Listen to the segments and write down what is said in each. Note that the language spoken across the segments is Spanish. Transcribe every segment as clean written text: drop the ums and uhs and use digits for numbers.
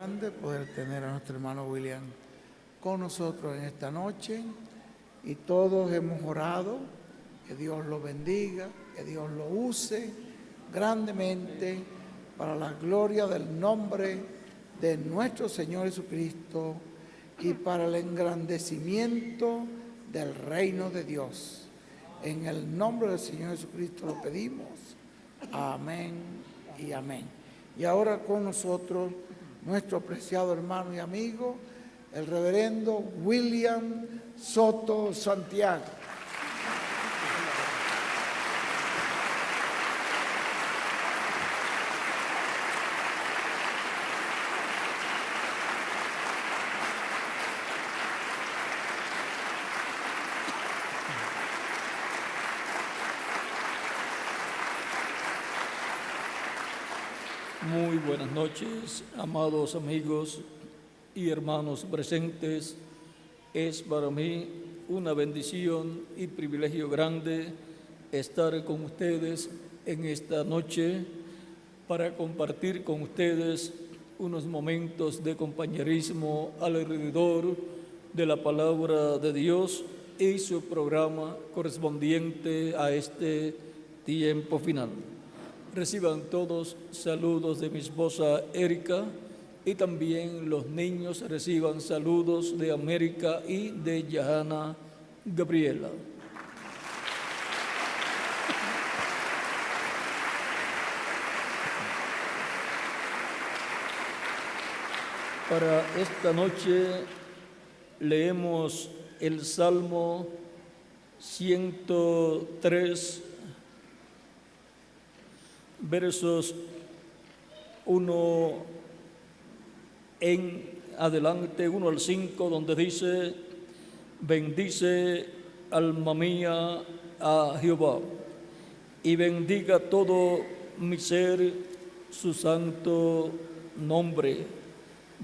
Grande poder tener a nuestro hermano William con nosotros en esta noche, y todos hemos orado que Dios lo bendiga, que Dios lo use grandemente para la gloria del nombre de nuestro Señor Jesucristo y para el engrandecimiento del reino de Dios. En el nombre del Señor Jesucristo lo pedimos. Amén y amén. Y ahora con nosotros nuestro apreciado hermano y amigo, el reverendo William Soto Santiago. Muy buenas noches, amados amigos y hermanos presentes. Es para mí una bendición y privilegio grande estar con ustedes en esta noche para compartir con ustedes unos momentos de compañerismo alrededor de la palabra de Dios y su programa correspondiente a este tiempo final. Reciban todos saludos de mi esposa Erika, y también los niños reciban saludos de América y de Johanna Gabriela. Para esta noche leemos el Salmo 103, versos 1 en adelante, 1 al 5, donde dice: bendice, alma mía, a Jehová, y bendiga todo mi ser su santo nombre.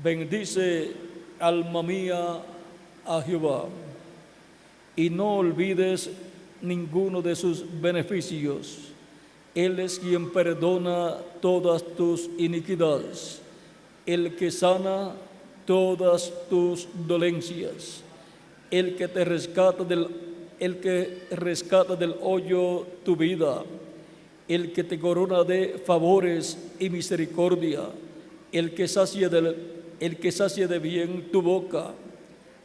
Bendice, alma mía, a Jehová, y no olvides ninguno de sus beneficios. Él es quien perdona todas tus iniquidades, el que sana todas tus dolencias, el que rescata del hoyo tu vida, el que te corona de favores y misericordia, el que sacia de bien tu boca,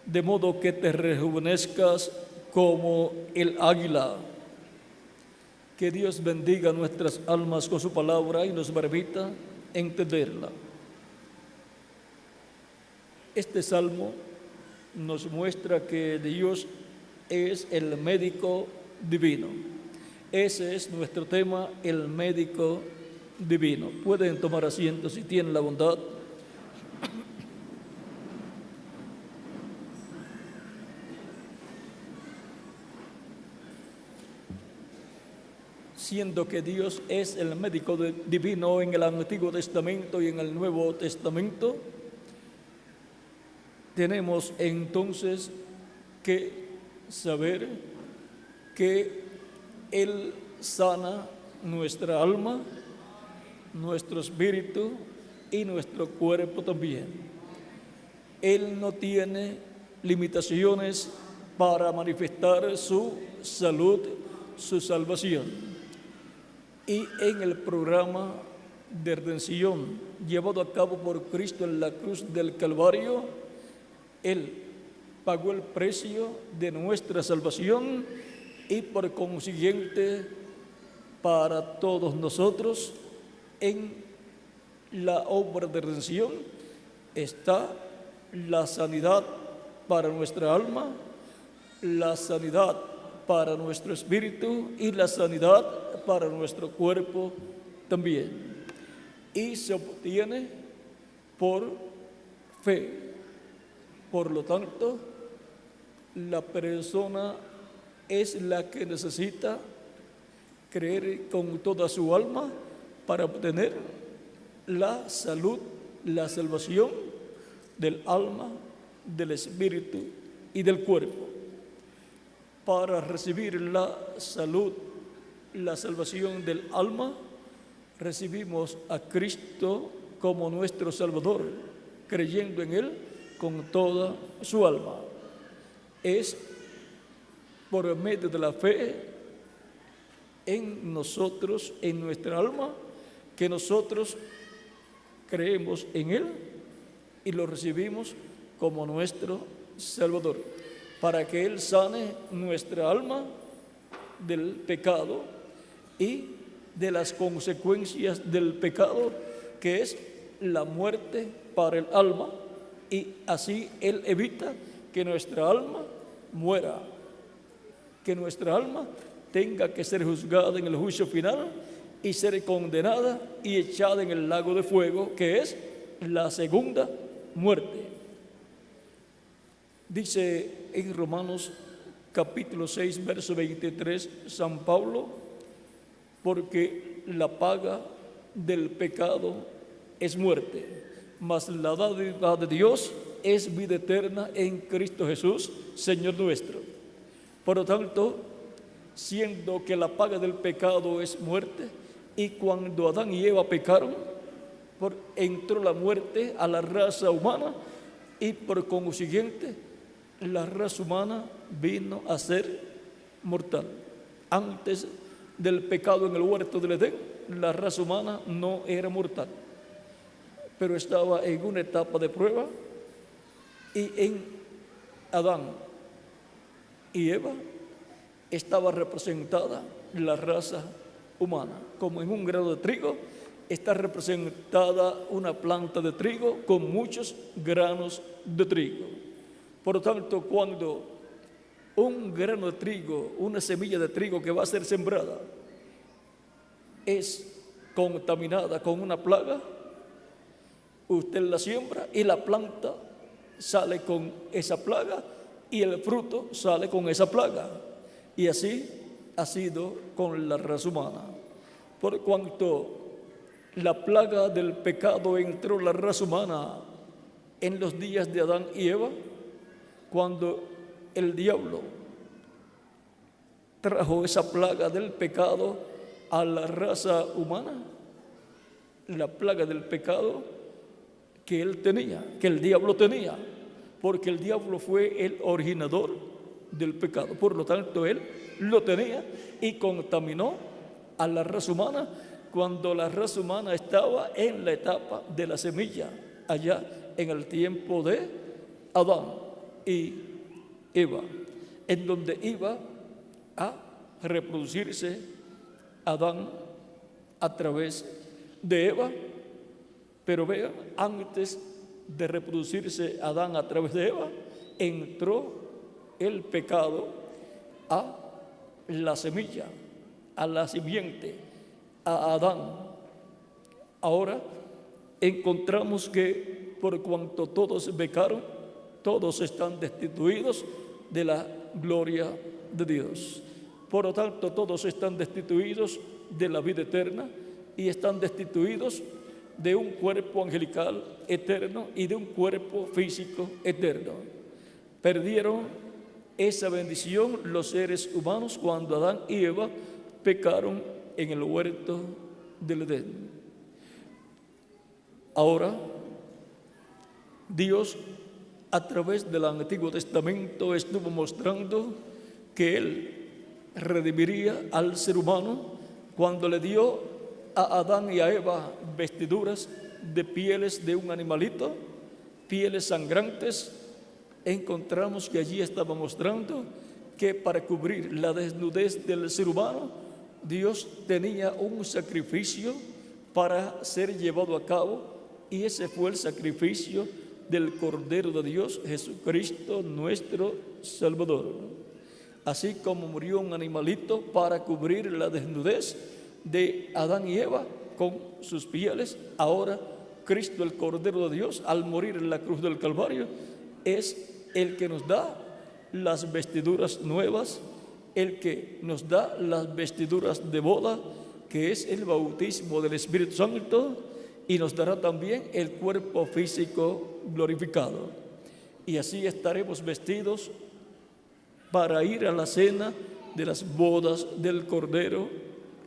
de modo que te rejuvenezcas como el águila. Que Dios bendiga nuestras almas con su palabra y nos permita entenderla. Este salmo nos muestra que Dios es el médico divino. Ese es nuestro tema, el médico divino. Pueden tomar asiento si tienen la bondad. Siendo que Dios es el médico divino en el Antiguo Testamento y en el Nuevo Testamento, tenemos entonces que saber que Él sana nuestra alma, nuestro espíritu y nuestro cuerpo también. Él no tiene limitaciones para manifestar su salud, su salvación. Y en el programa de redención llevado a cabo por Cristo en la cruz del Calvario, Él pagó el precio de nuestra salvación, y por consiguiente para todos nosotros en la obra de redención está la sanidad para nuestra alma, la sanidad para nuestro espíritu y la sanidad para nuestro cuerpo también. Y se obtiene por fe. Por lo tanto, la persona es la que necesita creer con toda su alma para obtener la salud, la salvación del alma, del espíritu y del cuerpo. Para recibir la salud, la salvación del alma, recibimos a Cristo como nuestro Salvador. creyendo en Él con toda su alma. Es por medio de la fe en nosotros, en nuestra alma, que nosotros creemos en Él y lo recibimos como nuestro Salvador, para que Él sane nuestra alma del pecado y de las consecuencias del pecado, que es la muerte para el alma, y así Él evita que nuestra alma muera, que nuestra alma tenga que ser juzgada en el juicio final y ser condenada y echada en el lago de fuego, que es la segunda muerte. Dice en Romanos capítulo 6, verso 23, San Pablo: porque la paga del pecado es muerte, mas la dádiva de Dios es vida eterna en Cristo Jesús, Señor nuestro. Por lo tanto, siendo que la paga del pecado es muerte, y cuando Adán y Eva pecaron, entró la muerte a la raza humana, y por consiguiente la raza humana vino a ser mortal. Antes del pecado en el huerto del Edén, la raza humana no era mortal, pero estaba en una etapa de prueba, y en Adán y Eva estaba representada la raza humana, como en un grano de trigo está representada una planta de trigo con muchos granos de trigo. Por lo tanto, cuando un grano de trigo, una semilla de trigo que va a ser sembrada, es contaminada con una plaga, usted la siembra y la planta sale con esa plaga y el fruto sale con esa plaga. Y así ha sido con la raza humana. Por cuanto la plaga del pecado entró en la raza humana en los días de Adán y Eva, cuando el diablo trajo esa plaga del pecado a la raza humana, la plaga del pecado que él tenía, que el diablo tenía, porque el diablo fue el originador del pecado. Por lo tanto, él lo tenía y contaminó a la raza humana cuando la raza humana estaba en la etapa de la semilla, allá en el tiempo de Adán y Eva, en donde iba a reproducirse Adán a través de Eva. Pero vean, antes de reproducirse Adán a través de Eva, entró el pecado a la semilla, a la simiente, a Adán. Ahora encontramos que por cuanto todos pecaron, todos están destituidos de la gloria de Dios. Por lo tanto, todos están destituidos de la vida eterna y están destituidos de un cuerpo angelical eterno y de un cuerpo físico eterno. Perdieron esa bendición los seres humanos cuando Adán y Eva pecaron en el huerto del Edén. Ahora, Dios a través del Antiguo Testamento estuvo mostrando que Él redimiría al ser humano cuando le dio a Adán y a Eva vestiduras de pieles de un animalito, pieles sangrantes. Encontramos que allí estaba mostrando que para cubrir la desnudez del ser humano, Dios tenía un sacrificio para ser llevado a cabo, y ese fue el sacrificio del Cordero de Dios, Jesucristo, nuestro Salvador. Así como murió un animalito para cubrir la desnudez de Adán y Eva con sus pieles, ahora Cristo, el Cordero de Dios, al morir en la cruz del Calvario, es el que nos da las vestiduras nuevas, el que nos da las vestiduras de boda, que es el bautismo del Espíritu Santo, y nos dará también el cuerpo físico glorificado. Y así estaremos vestidos para ir a la cena de las bodas del Cordero,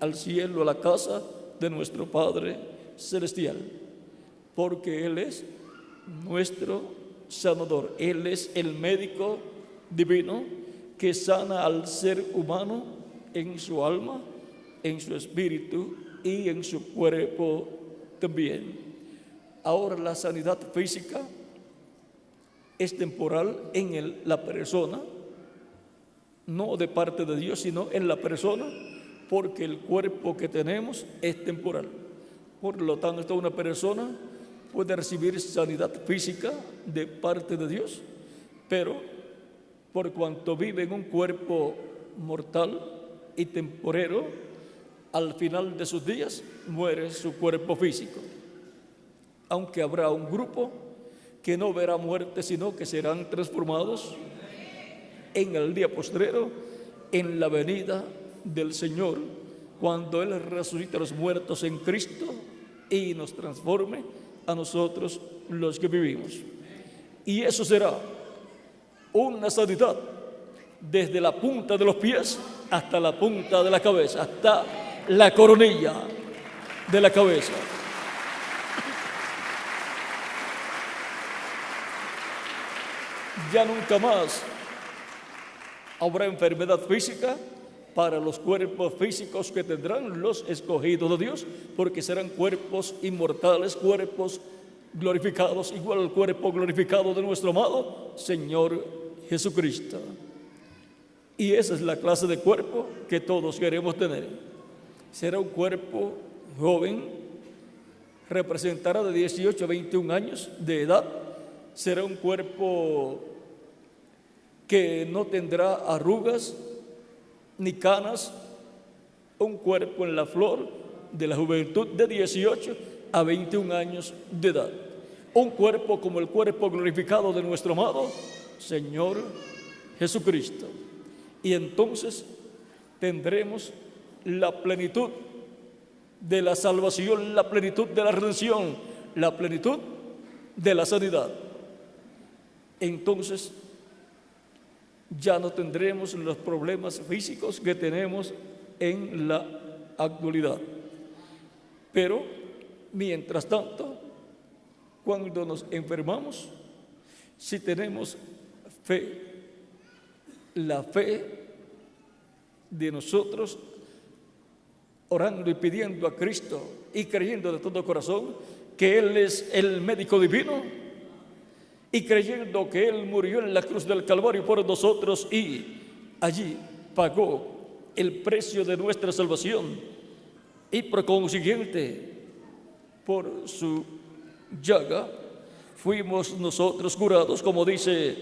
al cielo, a la casa de nuestro Padre Celestial, porque Él es nuestro sanador. Él es el médico divino que sana al ser humano en su alma, en su espíritu y en su cuerpo también. Ahora la sanidad física es temporal en la persona, no de parte de Dios, sino en la persona, porque el cuerpo que tenemos es temporal. Por lo tanto, una persona puede recibir sanidad física de parte de Dios, pero por cuanto vive en un cuerpo mortal y temporero, al final de sus días muere su cuerpo físico. Aunque habrá un grupo que no verá muerte, sino que serán transformados en el día postrero, en la venida del Señor, cuando Él resucite a los muertos en Cristo y nos transforme a nosotros los que vivimos. Y eso será una sanidad desde la punta de los pies hasta la punta de la cabeza, hasta la coronilla de la cabeza. Ya nunca más habrá enfermedad física para los cuerpos físicos que tendrán los escogidos de Dios, porque serán cuerpos inmortales, cuerpos glorificados, igual al cuerpo glorificado de nuestro amado Señor Jesucristo. Y esa es la clase de cuerpo que todos queremos tener. Será un cuerpo joven, representará de 18 a 21 años de edad, será un cuerpo que no tendrá arrugas ni canas, un cuerpo en la flor de la juventud de 18 a 21 años de edad. Un cuerpo como el cuerpo glorificado de nuestro amado Señor Jesucristo. Y entonces tendremos la plenitud de la salvación, la plenitud de la redención, la plenitud de la sanidad. Entonces ya no tendremos los problemas físicos que tenemos en la actualidad. Pero mientras tanto, cuando nos enfermamos, si tenemos fe, la fe de nosotros orando y pidiendo a Cristo y creyendo de todo corazón que Él es el médico divino, y creyendo que Él murió en la cruz del Calvario por nosotros y allí pagó el precio de nuestra salvación, y por consiguiente por su llaga fuimos nosotros curados, como dice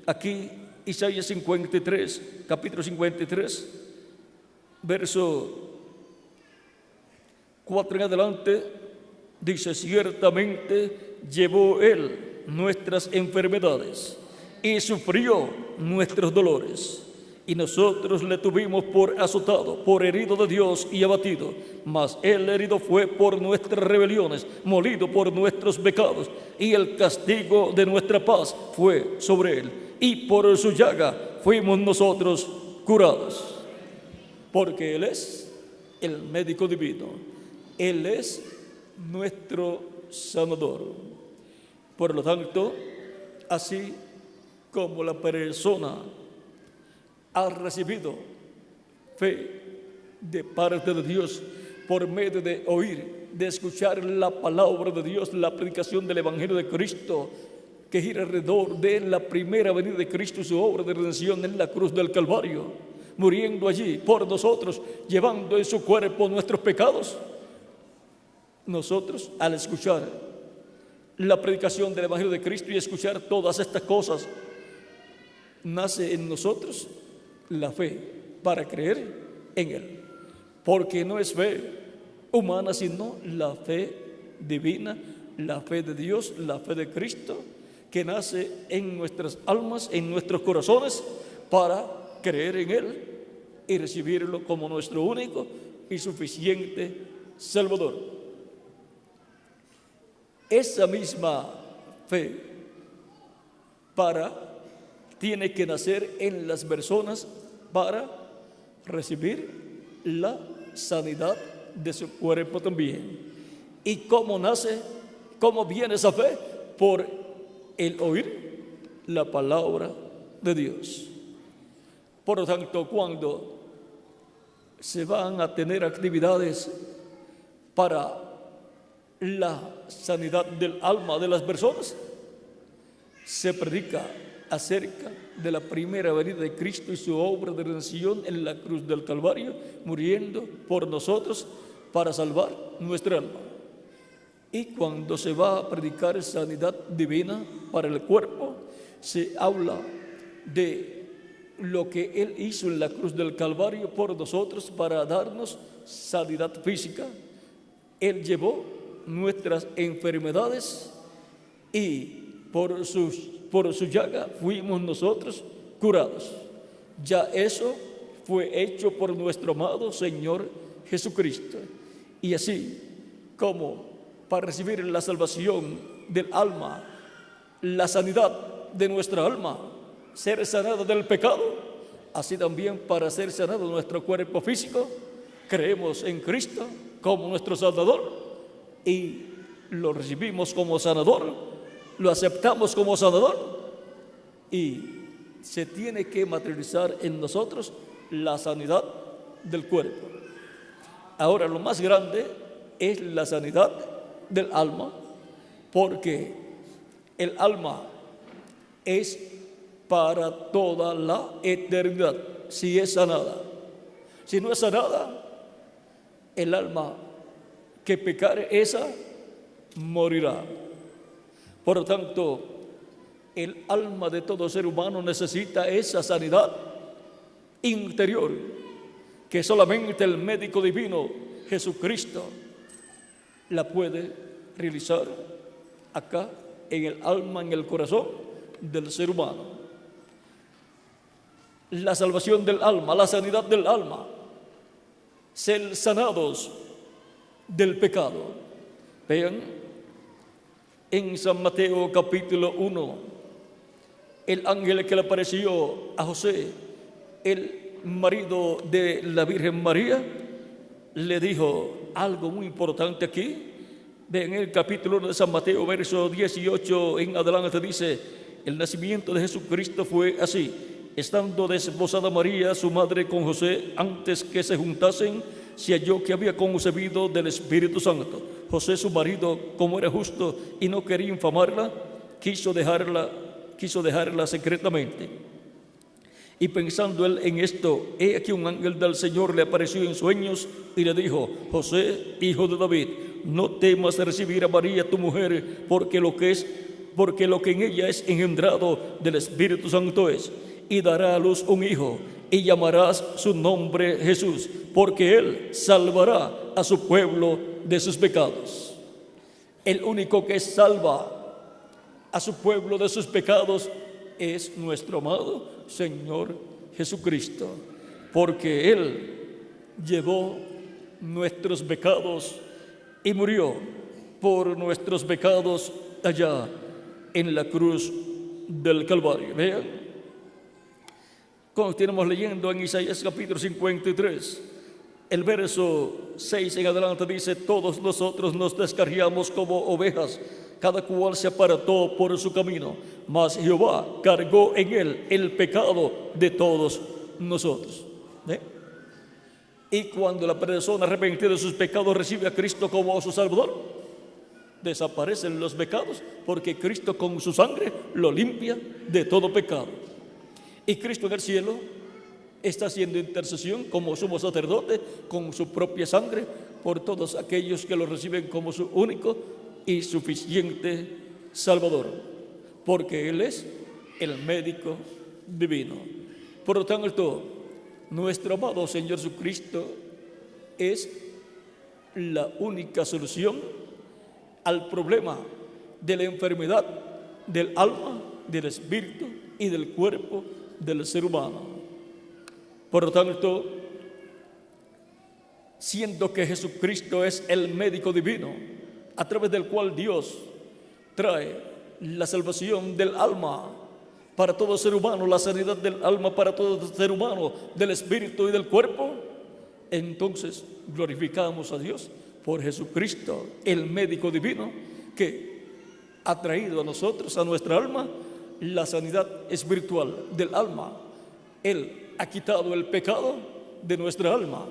aquí Isaías 53, capítulo 53, verso 4 en adelante, dice: ciertamente llevó Él nuestras enfermedades y sufrió nuestros dolores, y nosotros le tuvimos por azotado, por herido de Dios y abatido. Mas Él herido fue por nuestras rebeliones, molido por nuestros pecados, y el castigo de nuestra paz fue sobre Él, y por su llaga fuimos nosotros curados. Porque Él es el médico divino, Él es nuestro sanador. Por lo tanto, así como la persona ha recibido fe de parte de Dios por medio de oír, de escuchar la palabra de Dios, la predicación del Evangelio de Cristo, que gira alrededor de la primera venida de Cristo y su obra de redención en la cruz del Calvario, muriendo allí por nosotros, llevando en su cuerpo nuestros pecados. Nosotros, al escuchar la predicación del Evangelio de Cristo y escuchar todas estas cosas, nace en nosotros la fe para creer en Él, porque no es fe humana, sino la fe divina, la fe de Dios, la fe de Cristo, que nace en nuestras almas, en nuestros corazones, para creer en Él y recibirlo como nuestro único y suficiente Salvador. Esa misma fe tiene que nacer en las personas para recibir la sanidad de su cuerpo también. ¿Y cómo nace? ¿Cómo viene esa fe? Por el oír la palabra de Dios. Por lo tanto, cuando se van a tener actividades para la sanidad del alma de las personas, se predica acerca de la primera venida de Cristo y su obra de redención en la cruz del Calvario, muriendo por nosotros para salvar nuestra alma. Y cuando se va a predicar sanidad divina para el cuerpo, se habla de lo que Él hizo en la cruz del Calvario por nosotros para darnos sanidad física. Él llevó nuestras enfermedades y por su llaga fuimos nosotros curados. Ya eso fue hecho por nuestro amado Señor Jesucristo. Y así como para recibir la salvación del alma, la sanidad de nuestra alma, ser sanado del pecado, así también para ser sanado nuestro cuerpo físico, creemos en Cristo como nuestro Salvador y lo recibimos como sanador, lo aceptamos como sanador y se tiene que materializar en nosotros la sanidad del cuerpo. Ahora, lo más grande es la sanidad del alma, porque el alma es para toda la eternidad, si es sanada. Si no es sanada, el alma que pecare, esa morirá. Por lo tanto, el alma de todo ser humano necesita esa sanidad interior que solamente el médico divino, Jesucristo, la puede realizar acá en el alma, en el corazón del ser humano. La salvación del alma, la sanidad del alma, ser sanados del pecado. Vean, en San Mateo capítulo 1, el ángel que le apareció a José, el marido de la Virgen María, le dijo algo muy importante aquí. En el capítulo 1 de San Mateo, verso 18 en adelante, dice: el nacimiento de Jesucristo fue así. Estando desposada María, su madre, con José, antes que se juntasen, se halló que había concebido del Espíritu Santo. José, su marido, como era justo y no quería infamarla, quiso dejarla secretamente. Y pensando él en esto, he aquí un ángel del Señor le apareció en sueños y le dijo: José, hijo de David, no temas recibir a María tu mujer, porque lo que en ella es engendrado del Espíritu Santo es, y dará a luz un hijo, y llamarás su nombre Jesús, porque él salvará a su pueblo de sus pecados. El único que salva a su pueblo de sus pecados es nuestro amado Señor Jesucristo, porque Él llevó nuestros pecados y murió por nuestros pecados allá en la cruz del Calvario. Vean, continuamos leyendo en Isaías capítulo 53, el verso 6 en adelante dice: todos nosotros nos descarriamos como ovejas, cada cual se apartó por su camino, mas Jehová cargó en él el pecado de todos nosotros. Y cuando la persona arrepentida de sus pecados recibe a Cristo como su Salvador, desaparecen los pecados, porque Cristo con su sangre lo limpia de todo pecado. Y Cristo en el cielo está haciendo intercesión como sumo sacerdote con su propia sangre por todos aquellos que lo reciben como su único y suficiente Salvador, porque Él es el médico divino. Por lo tanto, nuestro amado Señor Jesucristo es la única solución al problema de la enfermedad del alma, del espíritu y del cuerpo del ser humano. Por lo tanto, siendo que Jesucristo es el médico divino, a través del cual Dios trae la salvación del alma para todo ser humano, la sanidad del alma para todo ser humano, del espíritu y del cuerpo, entonces glorificamos a Dios por Jesucristo, el médico divino, que ha traído a nosotros, a nuestra alma, la sanidad espiritual del alma. Él ha quitado el pecado de nuestra alma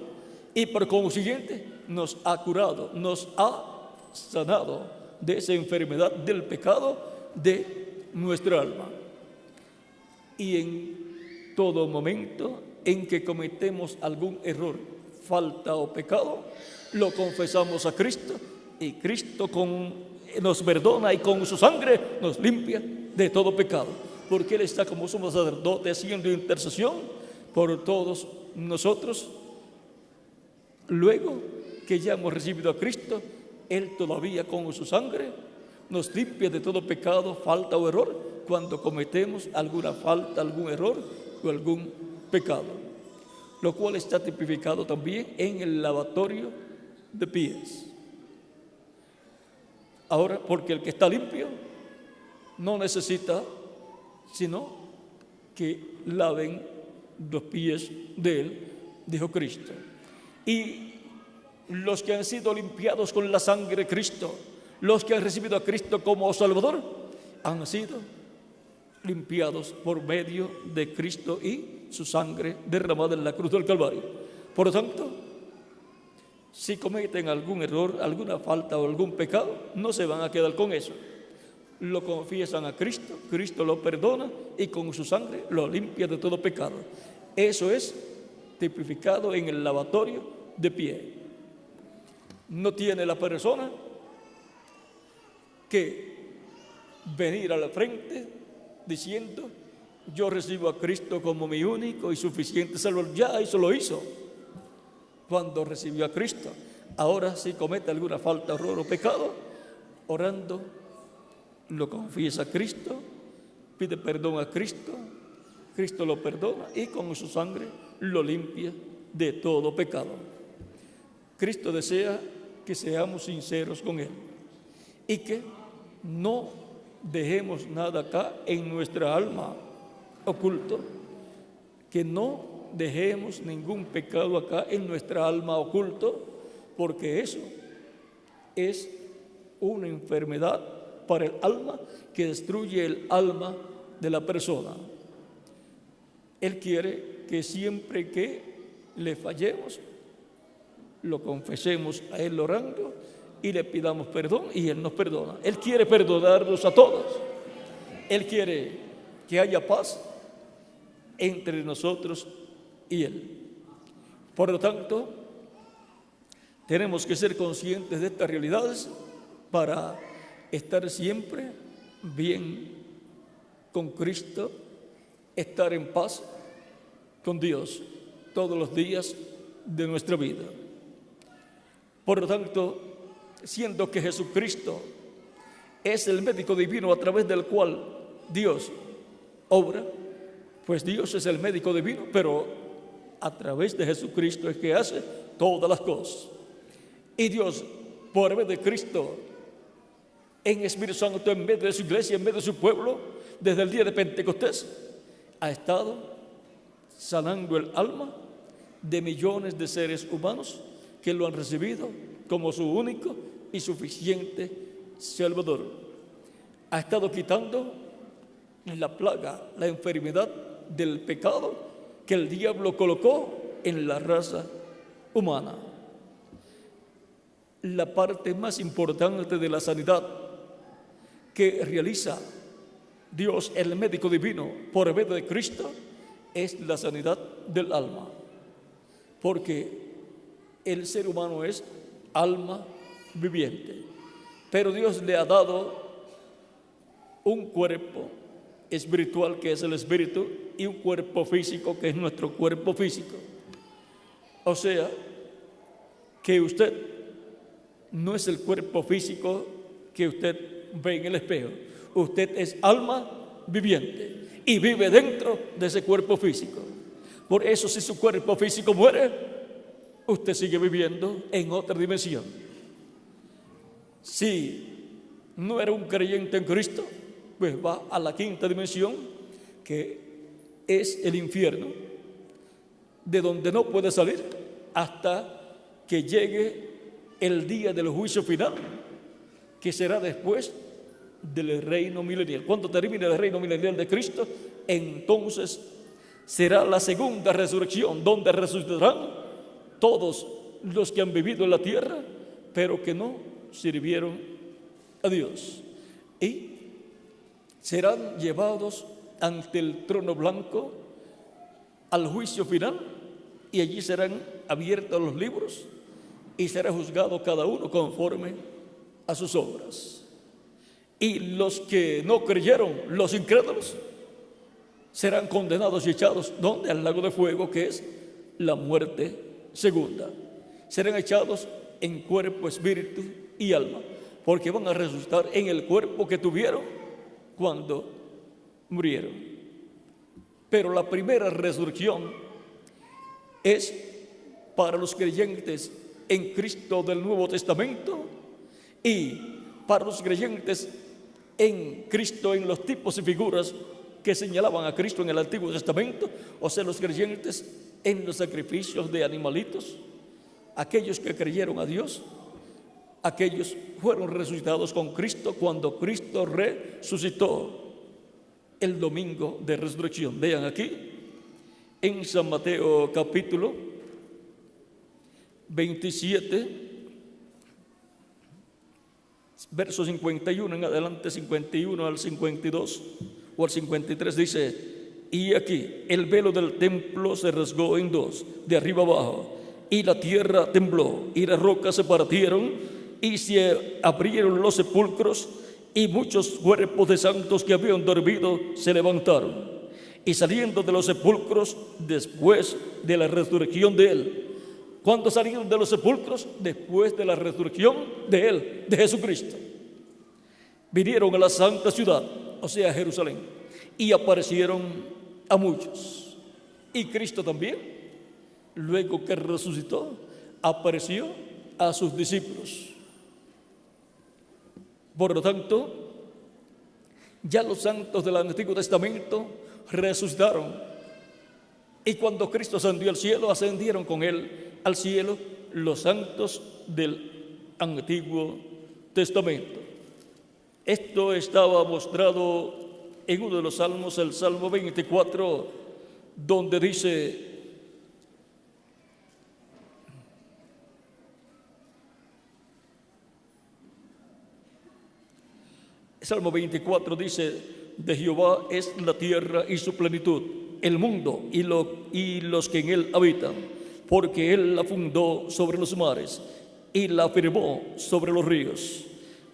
y por consiguiente nos ha curado, nos ha sanado de esa enfermedad del pecado de nuestra alma. Y en todo momento en que cometemos algún error, falta o pecado, lo confesamos a Cristo y Cristo nos perdona y con su sangre nos limpia de todo pecado, porque Él está como sumo sacerdote haciendo intercesión por todos nosotros. Luego que ya hemos recibido a Cristo, Él todavía con su sangre nos limpia de todo pecado, falta o error cuando cometemos alguna falta, algún error o algún pecado, lo cual está tipificado también en el lavatorio de pies. Ahora, porque el que está limpio no necesita sino que laven los pies de Él, dijo Cristo. Y los que han sido limpiados con la sangre de Cristo, los que han recibido a Cristo como Salvador, han sido limpiados por medio de Cristo y su sangre derramada en la cruz del Calvario. Por lo tanto, si cometen algún error, alguna falta o algún pecado, no se van a quedar con eso. Lo confiesan a Cristo, Cristo lo perdona y con su sangre lo limpia de todo pecado. Eso es tipificado en el lavatorio de pie. No tiene la persona que venir a la frente diciendo: yo recibo a Cristo como mi único y suficiente Salvador. Ya eso lo hizo cuando recibió a Cristo. Ahora, si comete alguna falta, error o pecado, orando, lo confiesa a Cristo, pide perdón a Cristo, Cristo lo perdona y con su sangre lo limpia de todo pecado. Cristo desea que seamos sinceros con Él y que no dejemos nada acá en nuestra alma oculto, que no dejemos ningún pecado acá en nuestra alma oculto, porque eso es una enfermedad para el alma que destruye el alma de la persona. Él quiere que siempre que le fallemos, lo confesemos a Él orando y le pidamos perdón y Él nos perdona. Él quiere perdonarnos a todos. Él quiere que haya paz entre nosotros y Él. Por lo tanto, tenemos que ser conscientes de estas realidades para estar siempre bien con Cristo, estar en paz con Dios todos los días de nuestra vida. Por lo tanto, siendo que Jesucristo es el médico divino a través del cual Dios obra, pues Dios es el médico divino, pero a través de Jesucristo es que hace todas las cosas. Y Dios, por medio de Cristo, en Espíritu Santo, en medio de su iglesia, en medio de su pueblo, desde el día de Pentecostés, ha estado sanando el alma de millones de seres humanos que lo han recibido como su único y suficiente Salvador. Ha estado quitando la plaga, la enfermedad del pecado que el diablo colocó en la raza humana. La parte más importante de la sanidad que realiza Dios, el médico divino, por medio de Cristo, es la sanidad del alma. Porque el ser humano es alma viviente, pero Dios le ha dado un cuerpo espiritual que es el espíritu y un cuerpo físico que es nuestro cuerpo físico. O sea, que usted no es el cuerpo físico que usted ve en el espejo. Usted es alma viviente y vive dentro de ese cuerpo físico. Por eso, si su cuerpo físico muere, usted sigue viviendo en otra dimensión. Si no era un creyente en Cristo, pues va a la quinta dimensión, que es el infierno, de donde no puede salir hasta que llegue el día del juicio final, que será después del reino milenial. Cuando termine el reino milenial de Cristo, entonces será la segunda resurrección, donde resucitarán todos los que han vivido en la tierra, pero que no sirvieron a Dios. Y serán llevados ante el trono blanco al juicio final, y allí serán abiertos los libros y será juzgado cada uno conforme a sus obras. Y los que no creyeron, los incrédulos, serán condenados y echados, ¿dónde? Al lago de fuego, que es la muerte segunda. Serán echados en cuerpo, espíritu y alma, porque van a resucitar en el cuerpo que tuvieron cuando murieron. Pero la primera resurrección es para los creyentes en Cristo del Nuevo Testamento y para los creyentes en Cristo en los tipos y figuras que señalaban a Cristo en el Antiguo Testamento, o sea, los creyentes en los sacrificios de animalitos. Aquellos que creyeron a Dios, aquellos fueron resucitados con Cristo cuando Cristo resucitó el domingo de resurrección. Vean aquí en San Mateo capítulo 27, verso 51 en adelante, 51 al 52 o al 53, dice: y aquí el velo del templo se rasgó en dos, de arriba abajo, y la tierra tembló, y las rocas se partieron, y se abrieron los sepulcros, y muchos cuerpos de santos que habían dormido se levantaron. Y saliendo de los sepulcros después de la resurrección de él. ¿Cuándo salieron de los sepulcros? Después de la resurrección de él, de Jesucristo. Vinieron a la santa ciudad, o sea, a Jerusalén, y aparecieron a muchos. Y Cristo también, luego que resucitó, apareció a sus discípulos. Por lo tanto, ya los santos del Antiguo Testamento resucitaron, y cuando Cristo ascendió al cielo, ascendieron con él al cielo los santos del Antiguo Testamento. Esto estaba mostrado en uno de los salmos, el Salmo 24, donde dice: Salmo 24 dice: de Jehová es la tierra y su plenitud, el mundo y los que en él habitan, porque él la fundó sobre los mares y la afirmó sobre los ríos.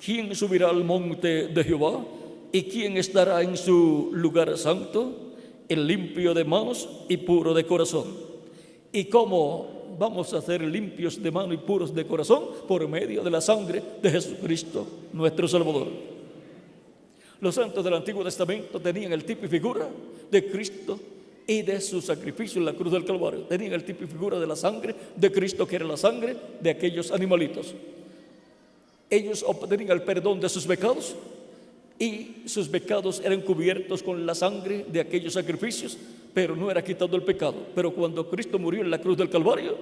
¿Quién subirá al monte de Jehová? ¿Y quién estará en su lugar santo? El limpio de manos y puro de corazón. ¿Y cómo vamos a ser limpios de manos y puros de corazón? Por medio de la sangre de Jesucristo, nuestro Salvador. Los santos del Antiguo Testamento tenían el tipo y figura de Cristo y de su sacrificio en la cruz del Calvario. Tenían el tipo y figura de la sangre de Cristo, que era la sangre de aquellos animalitos. Ellos obtenían el perdón de sus pecados, y sus pecados eran cubiertos con la sangre de aquellos sacrificios, pero no era quitado el pecado. Pero cuando Cristo murió en la cruz del Calvario,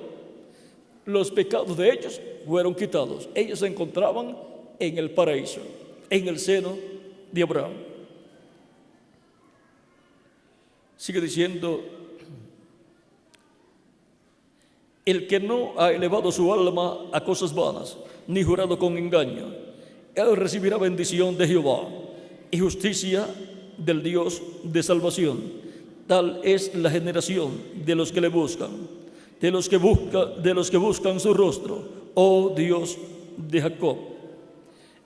los pecados de ellos fueron quitados. Ellos se encontraban en el paraíso, en el seno de Abraham. Sigue diciendo: el que no ha elevado su alma a cosas vanas, ni jurado con engaño, él recibirá bendición de Jehová y justicia del Dios de salvación. Tal es la generación de los que le buscan, de los que buscan su rostro, oh Dios de Jacob.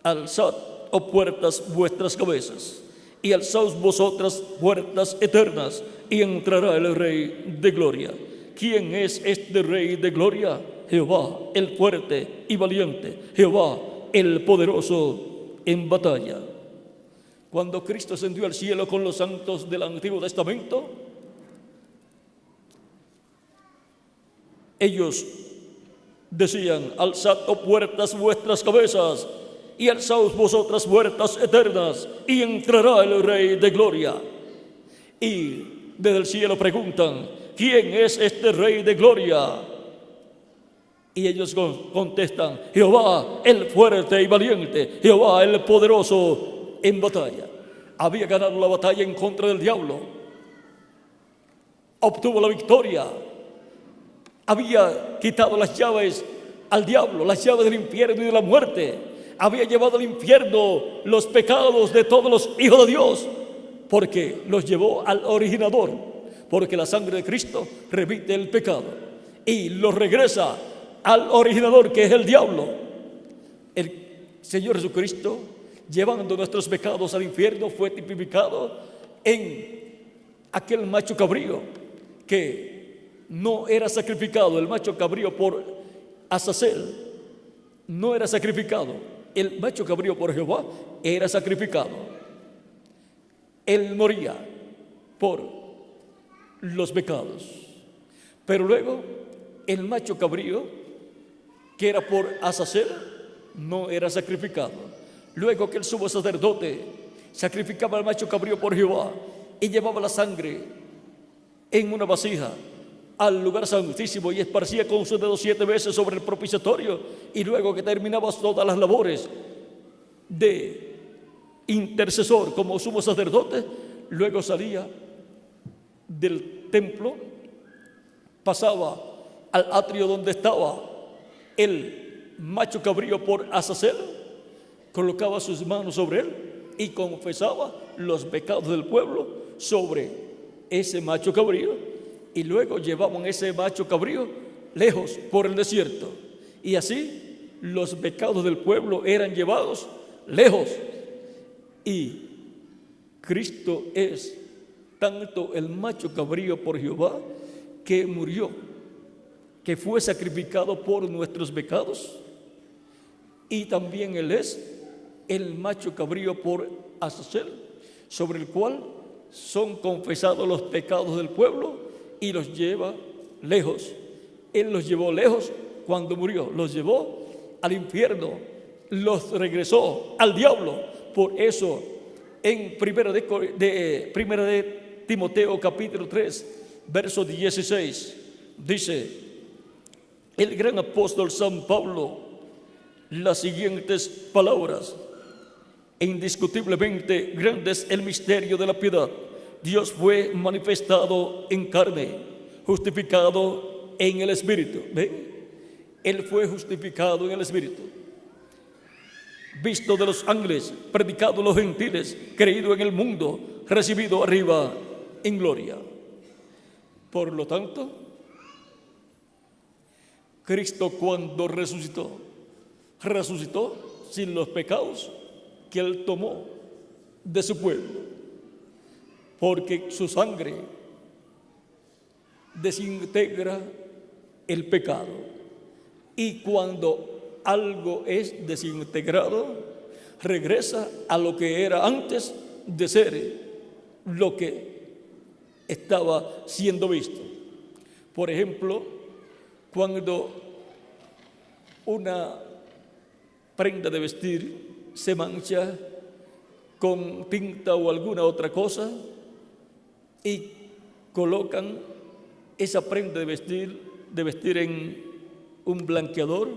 Alzad, oh puertas, vuestras cabezas, y alzaos vosotras puertas eternas, y entrará el Rey de gloria. ¿Quién es este Rey de gloria? Jehová, el fuerte y valiente, Jehová, el poderoso en batalla. Cuando Cristo ascendió al cielo con los santos del Antiguo Testamento, ellos decían: alzad, oh puertas, vuestras cabezas, y alzaos vosotras puertas eternas, y entrará el Rey de gloria. Y desde el cielo preguntan: ¿quién es este Rey de gloria? Y ellos contestan: Jehová, el fuerte y valiente, Jehová, el poderoso en batalla. Había ganado la batalla en contra del diablo. Obtuvo la victoria. Había quitado las llaves al diablo, las llaves del infierno y de la muerte. Había llevado al infierno los pecados de todos los hijos de Dios, porque los llevó al originador, porque la sangre de Cristo remite el pecado y los regresa al originador, que es el diablo. El Señor Jesucristo, llevando nuestros pecados al infierno, fue tipificado en aquel macho cabrío que no era sacrificado. El macho cabrío por Azazel no era sacrificado. El macho cabrío por Jehová era sacrificado. Él moría por los pecados. Pero luego el macho cabrío, que era por Azazel, no era sacrificado. Luego que el sumo sacerdote sacrificaba al macho cabrío por Jehová y llevaba la sangre en una vasija al lugar santísimo y esparcía con sus dedos 7 veces sobre el propiciatorio, y luego que terminaba todas las labores de intercesor como sumo sacerdote, luego salía del templo, pasaba al atrio donde estaba el macho cabrío por Azazel, colocaba sus manos sobre él y confesaba los pecados del pueblo sobre ese macho cabrío, y luego llevaban ese macho cabrío lejos por el desierto, y así los pecados del pueblo eran llevados lejos. Y Cristo es tanto el macho cabrío por Jehová, que murió, que fue sacrificado por nuestros pecados, y también Él es el macho cabrío por Azazel, sobre el cual son confesados los pecados del pueblo y los lleva lejos. Él los llevó lejos cuando murió, los llevó al infierno, los regresó al diablo. Por eso en primera de Timoteo capítulo 3 verso 16 dice el gran apóstol San Pablo las siguientes palabras: indiscutiblemente grande es el misterio de la piedad. Dios fue manifestado en carne, justificado en el Espíritu. ¿Ven? Él fue justificado en el Espíritu, visto de los ángeles, predicado a los gentiles, creído en el mundo, recibido arriba en gloria. Por lo tanto, Cristo cuando resucitó sin los pecados que Él tomó de su pueblo, porque su sangre desintegra el pecado. Y cuando algo es desintegrado, regresa a lo que era antes de ser lo que estaba siendo visto. Por ejemplo, cuando una prenda de vestir se mancha con tinta o alguna otra cosa y colocan esa prenda de vestir en un blanqueador,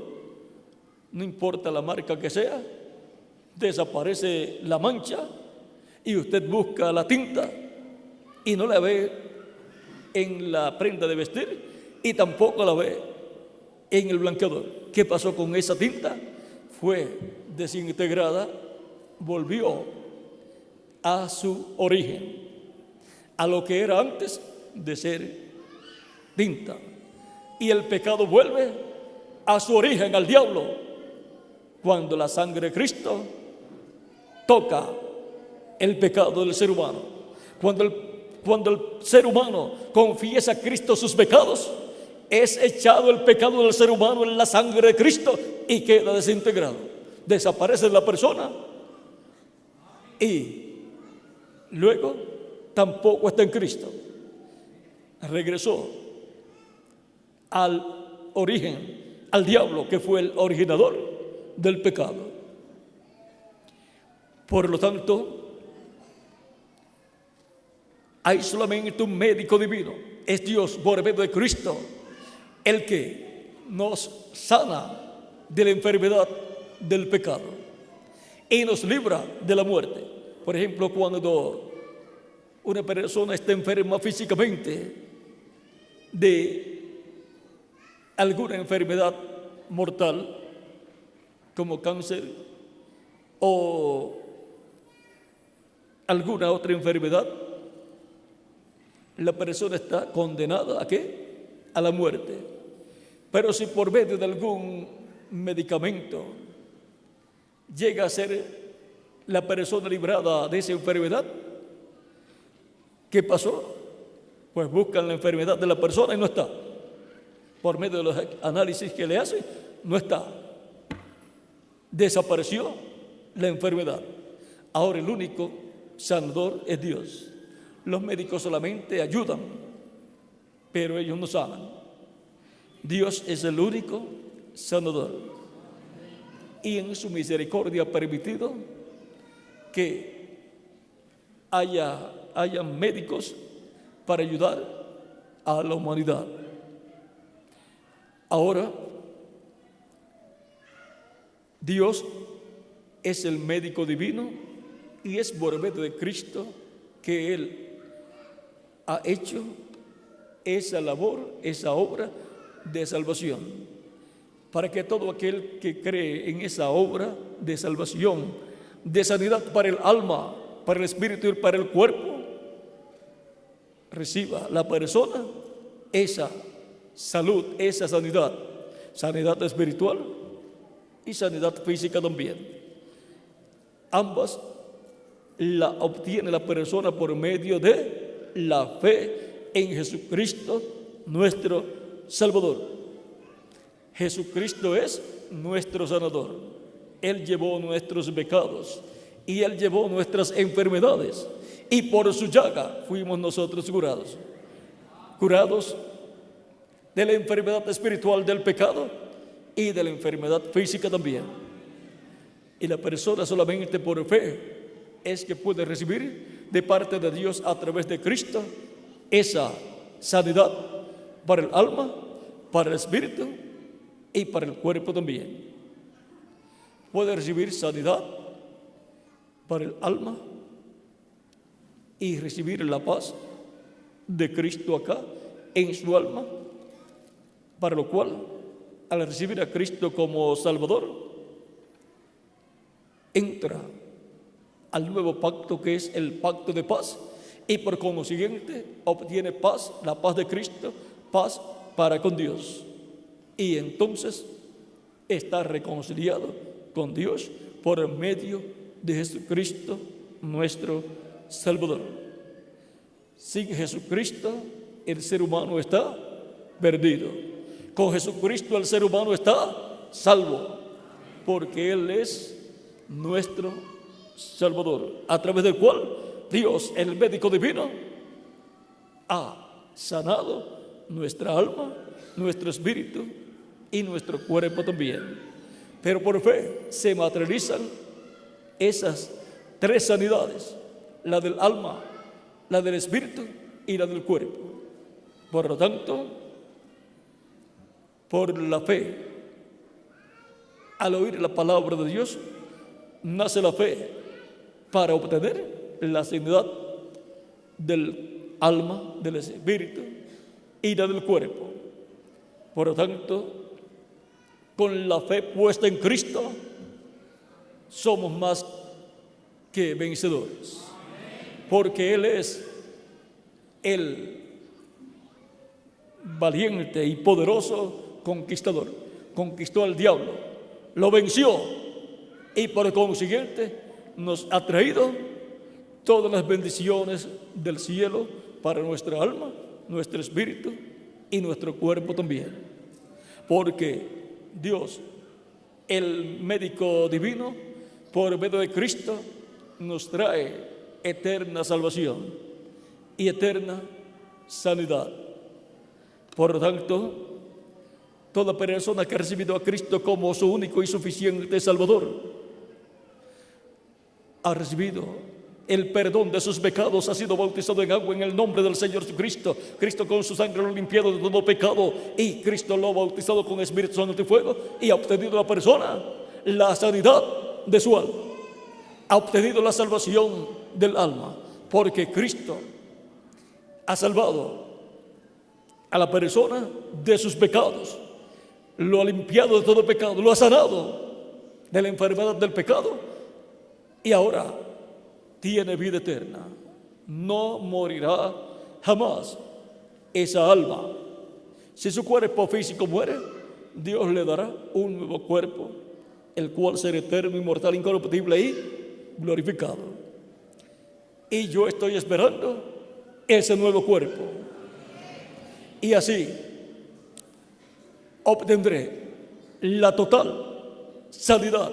no importa la marca que sea, desaparece la mancha y usted busca la tinta y no la ve en la prenda de vestir y tampoco la ve en el blanqueador. ¿Qué pasó con esa tinta? Fue desintegrada, volvió a su origen, a lo que era antes de ser tinta. Y el pecado vuelve a su origen, al diablo, cuando la sangre de Cristo toca el pecado del ser humano. Cuando el ser humano confiesa a Cristo sus pecados, es echado el pecado del ser humano en la sangre de Cristo y queda desintegrado. Desaparece la persona y luego tampoco está en Cristo. Regresó al origen, al diablo, que fue el originador del pecado. Por lo tanto, hay solamente un médico divino, es Dios por medio de Cristo, el que nos sana de la enfermedad del pecado y nos libra de la muerte. Por ejemplo, cuando una persona está enferma físicamente de alguna enfermedad mortal, como cáncer o alguna otra enfermedad, la persona está condenada ¿a qué? A la muerte. Pero si por medio de algún medicamento llega a ser la persona librada de esa enfermedad, ¿qué pasó? Pues buscan la enfermedad de la persona y no está. Por medio de los análisis que le hacen, no está. Desapareció la enfermedad. Ahora el único sanador es Dios. Los médicos solamente ayudan, pero ellos no sanan. Dios es el único sanador. Y en su misericordia ha permitido que haya médicos para ayudar a la humanidad. Ahora, Dios es el médico divino y es por medio de Cristo que Él ha hecho esa labor, esa obra de salvación, para que todo aquel que cree en esa obra de salvación, de sanidad para el alma, para el espíritu y para el cuerpo, reciba la persona esa salud, esa sanidad, sanidad espiritual y sanidad física también. Ambas la obtiene la persona por medio de la fe en Jesucristo, nuestro Salvador. Jesucristo es nuestro sanador. Él llevó nuestros pecados y Él llevó nuestras enfermedades, y por su llaga fuimos nosotros curados. Curados de la enfermedad espiritual del pecado y de la enfermedad física también. Y la persona solamente por fe es que puede recibir de parte de Dios a través de Cristo esa sanidad para el alma, para el espíritu y para el cuerpo también. Puede recibir sanidad para el alma y recibir la paz de Cristo acá en su alma, para lo cual, al recibir a Cristo como Salvador, entra al nuevo pacto, que es el pacto de paz, y por consiguiente obtiene paz, la paz de Cristo, paz para con Dios, y entonces está reconciliado con Dios por medio de Jesucristo, nuestro Salvador. Sin Jesucristo el ser humano está perdido. Con Jesucristo el ser humano está salvo, porque Él es nuestro Salvador, a través del cual Dios, el médico divino, ha sanado nuestra alma, nuestro espíritu y nuestro cuerpo también. Pero por fe se materializan esas tres sanidades: la del alma, la del espíritu y la del cuerpo. Por lo tanto, por la fe, al oír la palabra de Dios, nace la fe para obtener la sanidad del alma, del espíritu y la del cuerpo. Por lo tanto, con la fe puesta en Cristo, somos más que vencedores, porque Él es el valiente y poderoso conquistador. Conquistó al diablo, lo venció, y por consiguiente nos ha traído todas las bendiciones del cielo para nuestra alma, nuestro espíritu y nuestro cuerpo también. Porque Dios, el médico divino, por medio de Cristo, nos trae eterna salvación y eterna sanidad. Por lo tanto, toda persona que ha recibido a Cristo como su único y suficiente Salvador, ha recibido el perdón de sus pecados, ha sido bautizado en agua en el nombre del Señor Jesucristo. Cristo con su sangre lo ha limpiado de todo pecado, y Cristo lo ha bautizado con Espíritu Santo y fuego, y ha obtenido a la persona la sanidad de su alma. ha obtenido la salvación del alma, porque Cristo ha salvado a la persona de sus pecados, lo ha limpiado de todo pecado, lo ha sanado de la enfermedad del pecado y ahora tiene vida eterna. No morirá jamás esa alma. Si su cuerpo físico muere, Dios le dará un nuevo cuerpo, el cual será eterno, inmortal, incorruptible y glorificado. Y yo estoy esperando ese nuevo cuerpo. Y así obtendré la total sanidad.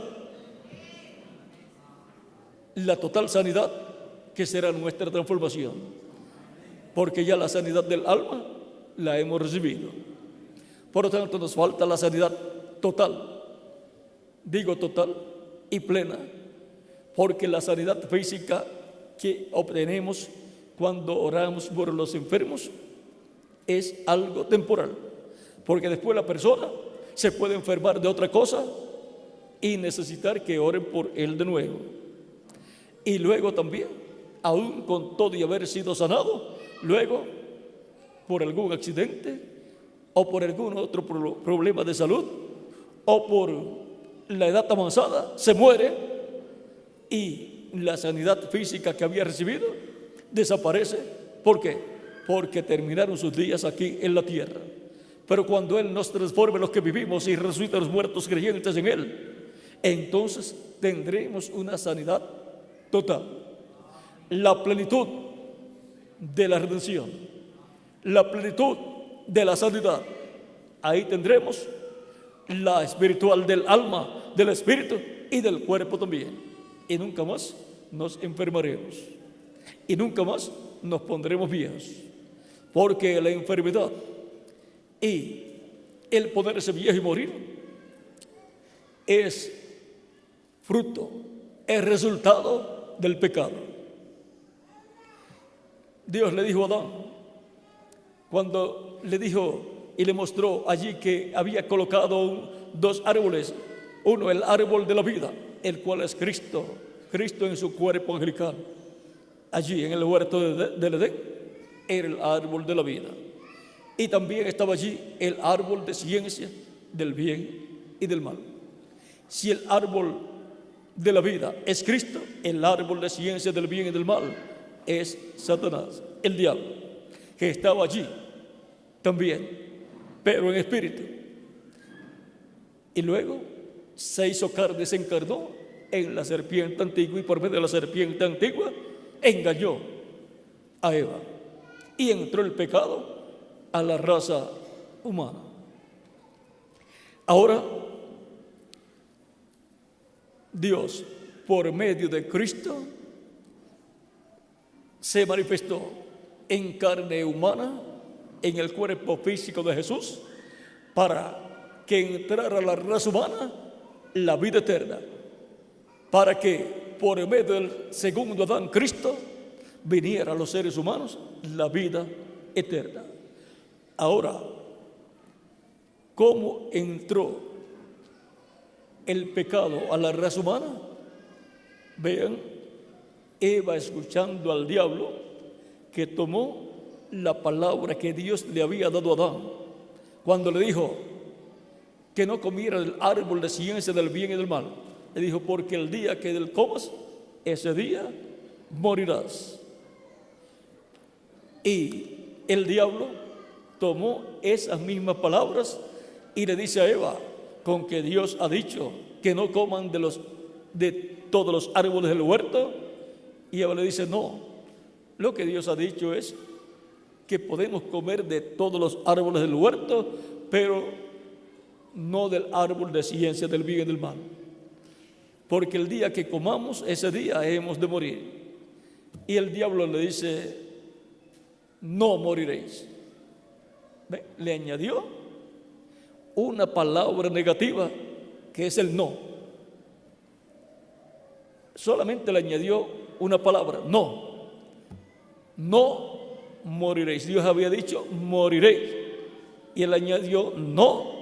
La total sanidad que será nuestra transformación. Porque ya la sanidad del alma la hemos recibido. Por lo tanto, nos falta la sanidad total. Digo total y plena, porque la sanidad física que obtenemos cuando oramos por los enfermos es algo temporal, porque después la persona se puede enfermar de otra cosa y necesitar que oren por él de nuevo. Y luego también, aún con todo y haber sido sanado, luego por algún accidente o por algún otro problema de salud o por la edad avanzada, se muere y la sanidad física que había recibido desaparece. ¿Por qué? Porque terminaron sus días aquí en la tierra. Pero cuando Él nos transforme los que vivimos y resucita a los muertos creyentes en Él, entonces tendremos una sanidad total, la plenitud de la redención, la plenitud de la sanidad. Ahí tendremos la espiritual del alma, del espíritu y del cuerpo también. Y nunca más nos enfermaremos y nunca más nos pondremos viejos, porque la enfermedad y el ponerse viejo y morir es fruto, es resultado del pecado. Dios le dijo a Adán, cuando le dijo y le mostró allí que había colocado dos árboles, uno el árbol de la vida, el cual es Cristo, Cristo en su cuerpo angelical, allí en el huerto del Edén, era el árbol de la vida. Y también estaba allí el árbol de ciencia del bien y del mal. Si el árbol de la vida es Cristo, el árbol de ciencia del bien y del mal es Satanás, el diablo, que estaba allí también, pero en espíritu. Y luego se hizo carne, se encarnó en la serpiente antigua, y por medio de la serpiente antigua engañó a Eva y entró el pecado a la raza humana. Ahora Dios, por medio de Cristo, se manifestó en carne humana, en el cuerpo físico de Jesús, para que entrara a la raza humana la vida eterna, para que por medio del segundo Adán, Cristo, viniera a los seres humanos la vida eterna. Ahora, ¿cómo entró el pecado a la raza humana? Vean, Eva, escuchando al diablo, que tomó la palabra que Dios le había dado a Adán cuando le dijo que no comiera del árbol de ciencia del bien y del mal. Le dijo, porque el día que del comas, ese día morirás. Y el diablo tomó esas mismas palabras y le dice a Eva, con que Dios ha dicho que no coman de todos los árboles del huerto. Y Eva le dice, no, lo que Dios ha dicho es que podemos comer de todos los árboles del huerto, pero no del árbol de ciencia del bien y del mal, porque el día que comamos, ese día hemos de morir. Y el diablo le dice, no moriréis. ¿Ve? Le añadió una palabra negativa, que es el no. Solamente le añadió una palabra, no. No moriréis. Dios había dicho, moriréis. Y él añadió, no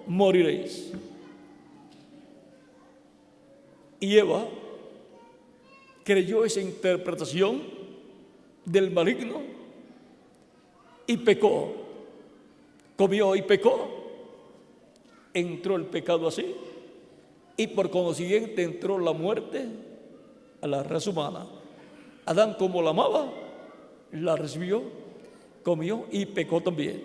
moriréis. Y Eva creyó esa interpretación del maligno y pecó, comió y pecó, entró el pecado así, y por consiguiente entró la muerte a la raza humana. Adán, como la amaba, la recibió, comió y pecó también.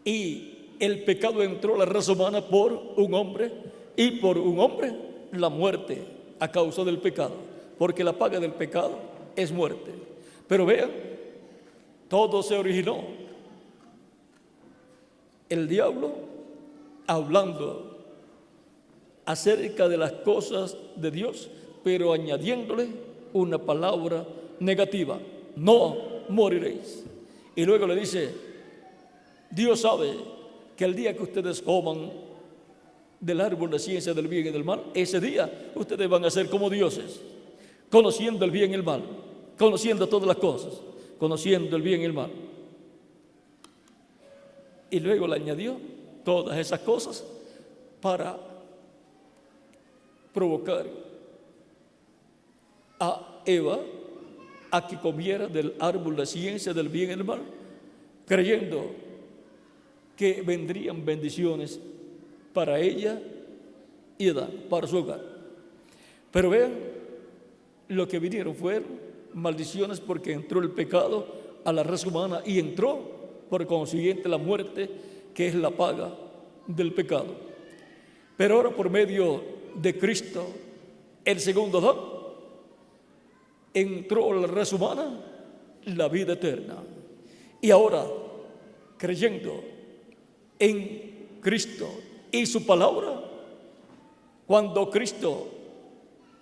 Y el pecado entró a la raza humana por un hombre, y por un hombre la muerte a causa del pecado, porque la paga del pecado es muerte. Pero vean, todo se originó. El diablo hablando acerca de las cosas de Dios, pero añadiéndole una palabra negativa: no moriréis. Y luego le dice: Dios sabe que el día que ustedes coman del árbol de ciencia del bien y del mal, ese día ustedes van a ser como dioses, conociendo el bien y el mal, conociendo todas las cosas, conociendo el bien y el mal. Y luego le añadió todas esas cosas para provocar a Eva a que comiera del árbol de ciencia del bien y del mal, creyendo que vendrían bendiciones para ella y Adán, para su hogar. Pero vean, lo que vinieron fueron maldiciones, porque entró el pecado a la raza humana y entró por consiguiente la muerte, que es la paga del pecado. Pero ahora, por medio de Cristo, el segundo Adán, entró a la raza humana la vida eterna. Y ahora, creyendo en Cristo y su palabra, cuando Cristo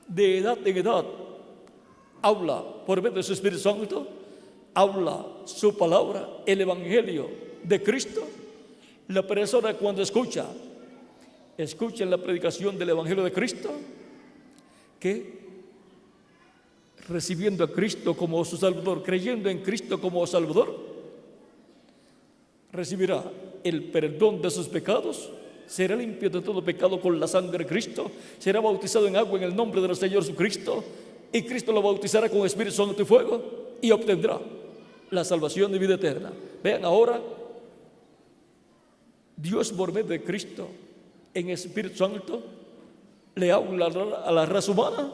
de edad en edad habla por medio de su Espíritu Santo, habla su palabra, el Evangelio de Cristo, la persona, cuando escucha la predicación del Evangelio de Cristo, que recibiendo a Cristo como su Salvador, creyendo en Cristo como Salvador, recibirá el perdón de sus pecados, será limpio de todo pecado con la sangre de Cristo, será bautizado en agua en el nombre de nuestro Señor Jesucristo, y Cristo lo bautizará con Espíritu Santo y fuego, y obtendrá la salvación de vida eterna. Vean, ahora Dios, por medio de Cristo en Espíritu Santo, le habla a la raza humana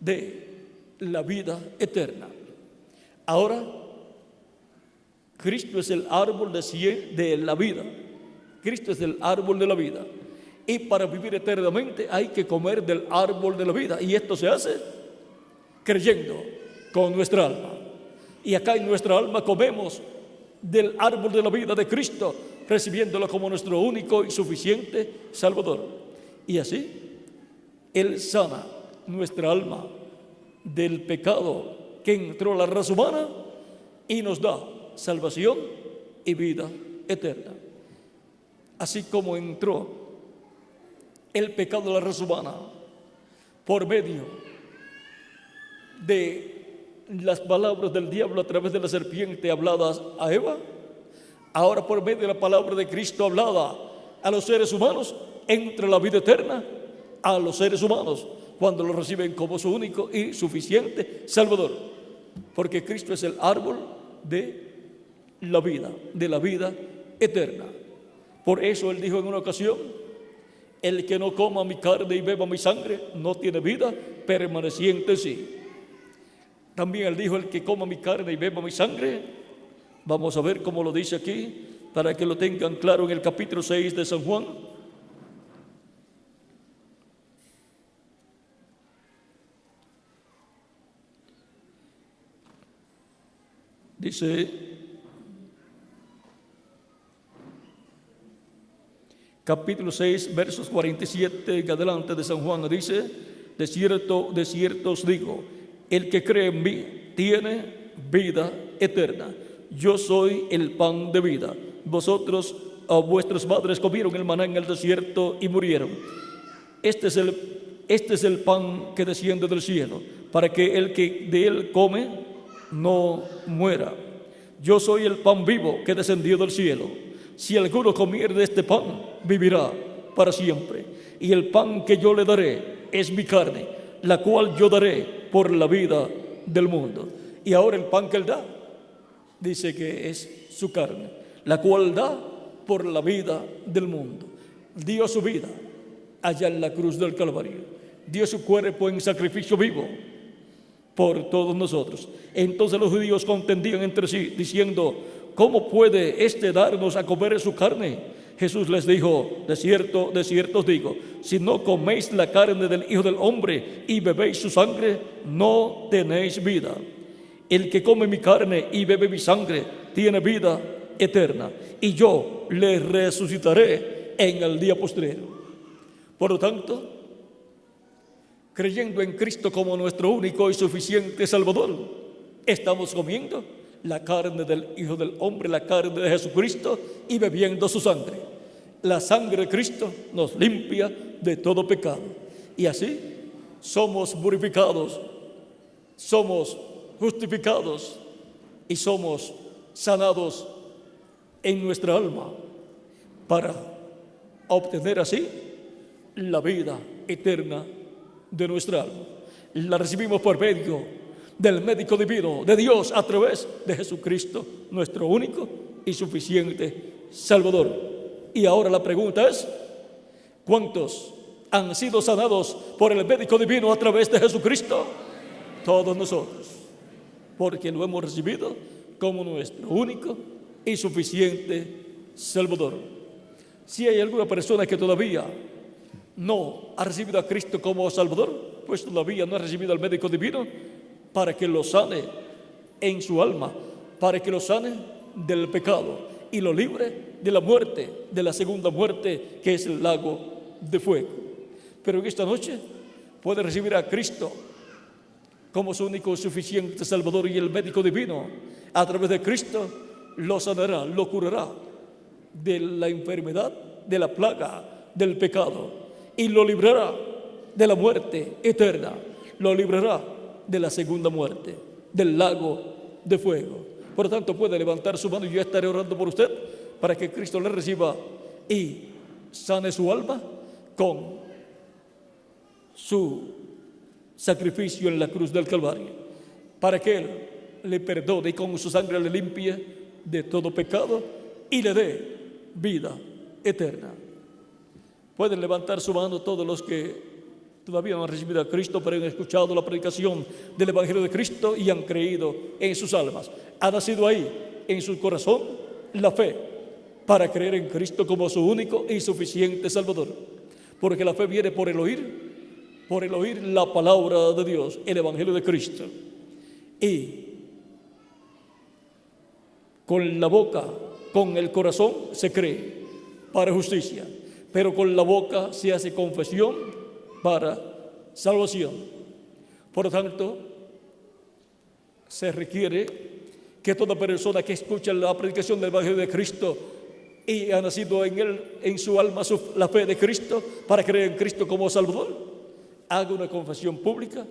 de la vida eterna. Ahora Cristo es el árbol de la vida. Cristo es el árbol de la vida. Y para vivir eternamente hay que comer del árbol de la vida. Y esto se hace creyendo con nuestra alma. Y acá en nuestra alma comemos del árbol de la vida de Cristo, recibiéndolo como nuestro único y suficiente Salvador. Y así Él sana nuestra alma del pecado que entró a la raza humana y nos da salvación y vida eterna. Así como entró el pecado a la raza humana por medio de las palabras del diablo a través de la serpiente habladas a Eva, ahora por medio de la palabra de Cristo hablada a los seres humanos, entra la vida eterna a los seres humanos cuando lo reciben como su único y suficiente Salvador, porque Cristo es el árbol de la vida eterna. Por eso Él dijo en una ocasión: el que no coma mi carne y beba mi sangre no tiene vida permaneciente en sí. También Él dijo: el que coma mi carne y beba mi sangre, vamos a ver cómo lo dice aquí, para que lo tengan claro, en el capítulo 6 de San Juan. Dice, capítulo 6, versos 47 en adelante de San Juan, dice: de cierto os digo, el que cree en mí tiene vida eterna. Yo soy el pan de vida. Vosotros, a vuestros padres, comieron el maná en el desierto y murieron. Este es el pan que desciende del cielo, para que el que de él come no muera. Yo soy el pan vivo que descendió del cielo. Si alguno comiere de este pan, vivirá para siempre. Y el pan que yo le daré es mi carne, la cual yo daré por la vida del mundo. Y ahora el pan que Él da, dice que es su carne, la cual da por la vida del mundo. Dio su vida allá en la cruz del Calvario, dio su cuerpo en sacrificio vivo por todos nosotros. Entonces los judíos contendían entre sí, diciendo: ¿cómo puede éste darnos a comer su carne? Jesús les dijo: de cierto os digo, si no coméis la carne del Hijo del Hombre y bebéis su sangre, no tenéis vida. El que come mi carne y bebe mi sangre tiene vida eterna, y yo le resucitaré en el día postrero. Por lo tanto, creyendo en Cristo como nuestro único y suficiente Salvador, estamos comiendo la carne del Hijo del Hombre, la carne de Jesucristo, y bebiendo su sangre. La sangre de Cristo nos limpia de todo pecado, y así somos purificados, somos justificados y somos sanados en nuestra alma para obtener así la vida eterna de nuestra alma. La recibimos por medio del médico divino de Dios a través de Jesucristo, nuestro único y suficiente Salvador. Y ahora la pregunta es: ¿cuántos han sido sanados por el médico divino a través de Jesucristo? Todos nosotros, porque lo hemos recibido como nuestro único y suficiente Salvador. Si hay alguna persona que todavía no ha recibido a Cristo como Salvador, pues todavía no ha recibido al médico divino para que lo sane en su alma, para que lo sane del pecado y lo libre de la muerte, de la segunda muerte, que es el lago de fuego. Pero en esta noche puede recibir a Cristo como su único y suficiente Salvador, y el médico divino a través de Cristo lo sanará, lo curará de la enfermedad, de la plaga, del pecado, y lo librará de la muerte eterna, lo librará de la segunda muerte, del lago de fuego. Por lo tanto, puede levantar su mano y yo estaré orando por usted para que Cristo le reciba y sane su alma con su sacrificio en la cruz del Calvario, para que Él le perdone y con su sangre le limpie de todo pecado y le dé vida eterna. Pueden levantar su mano todos los que todavía no han recibido a Cristo, pero han escuchado la predicación del Evangelio de Cristo y han creído en sus almas. Ha nacido ahí en su corazón la fe para creer en Cristo como su único y suficiente Salvador, porque la fe viene por el oír la palabra de Dios, el Evangelio de Cristo. Y con la boca, con el corazón se cree para justicia, pero con la boca se hace confesión para salvación. Por lo tanto, se requiere que toda persona que escucha la predicación del Evangelio de Cristo y ha nacido en él, en su alma, la fe de Cristo, para creer en Cristo como Salvador, haga una confesión pública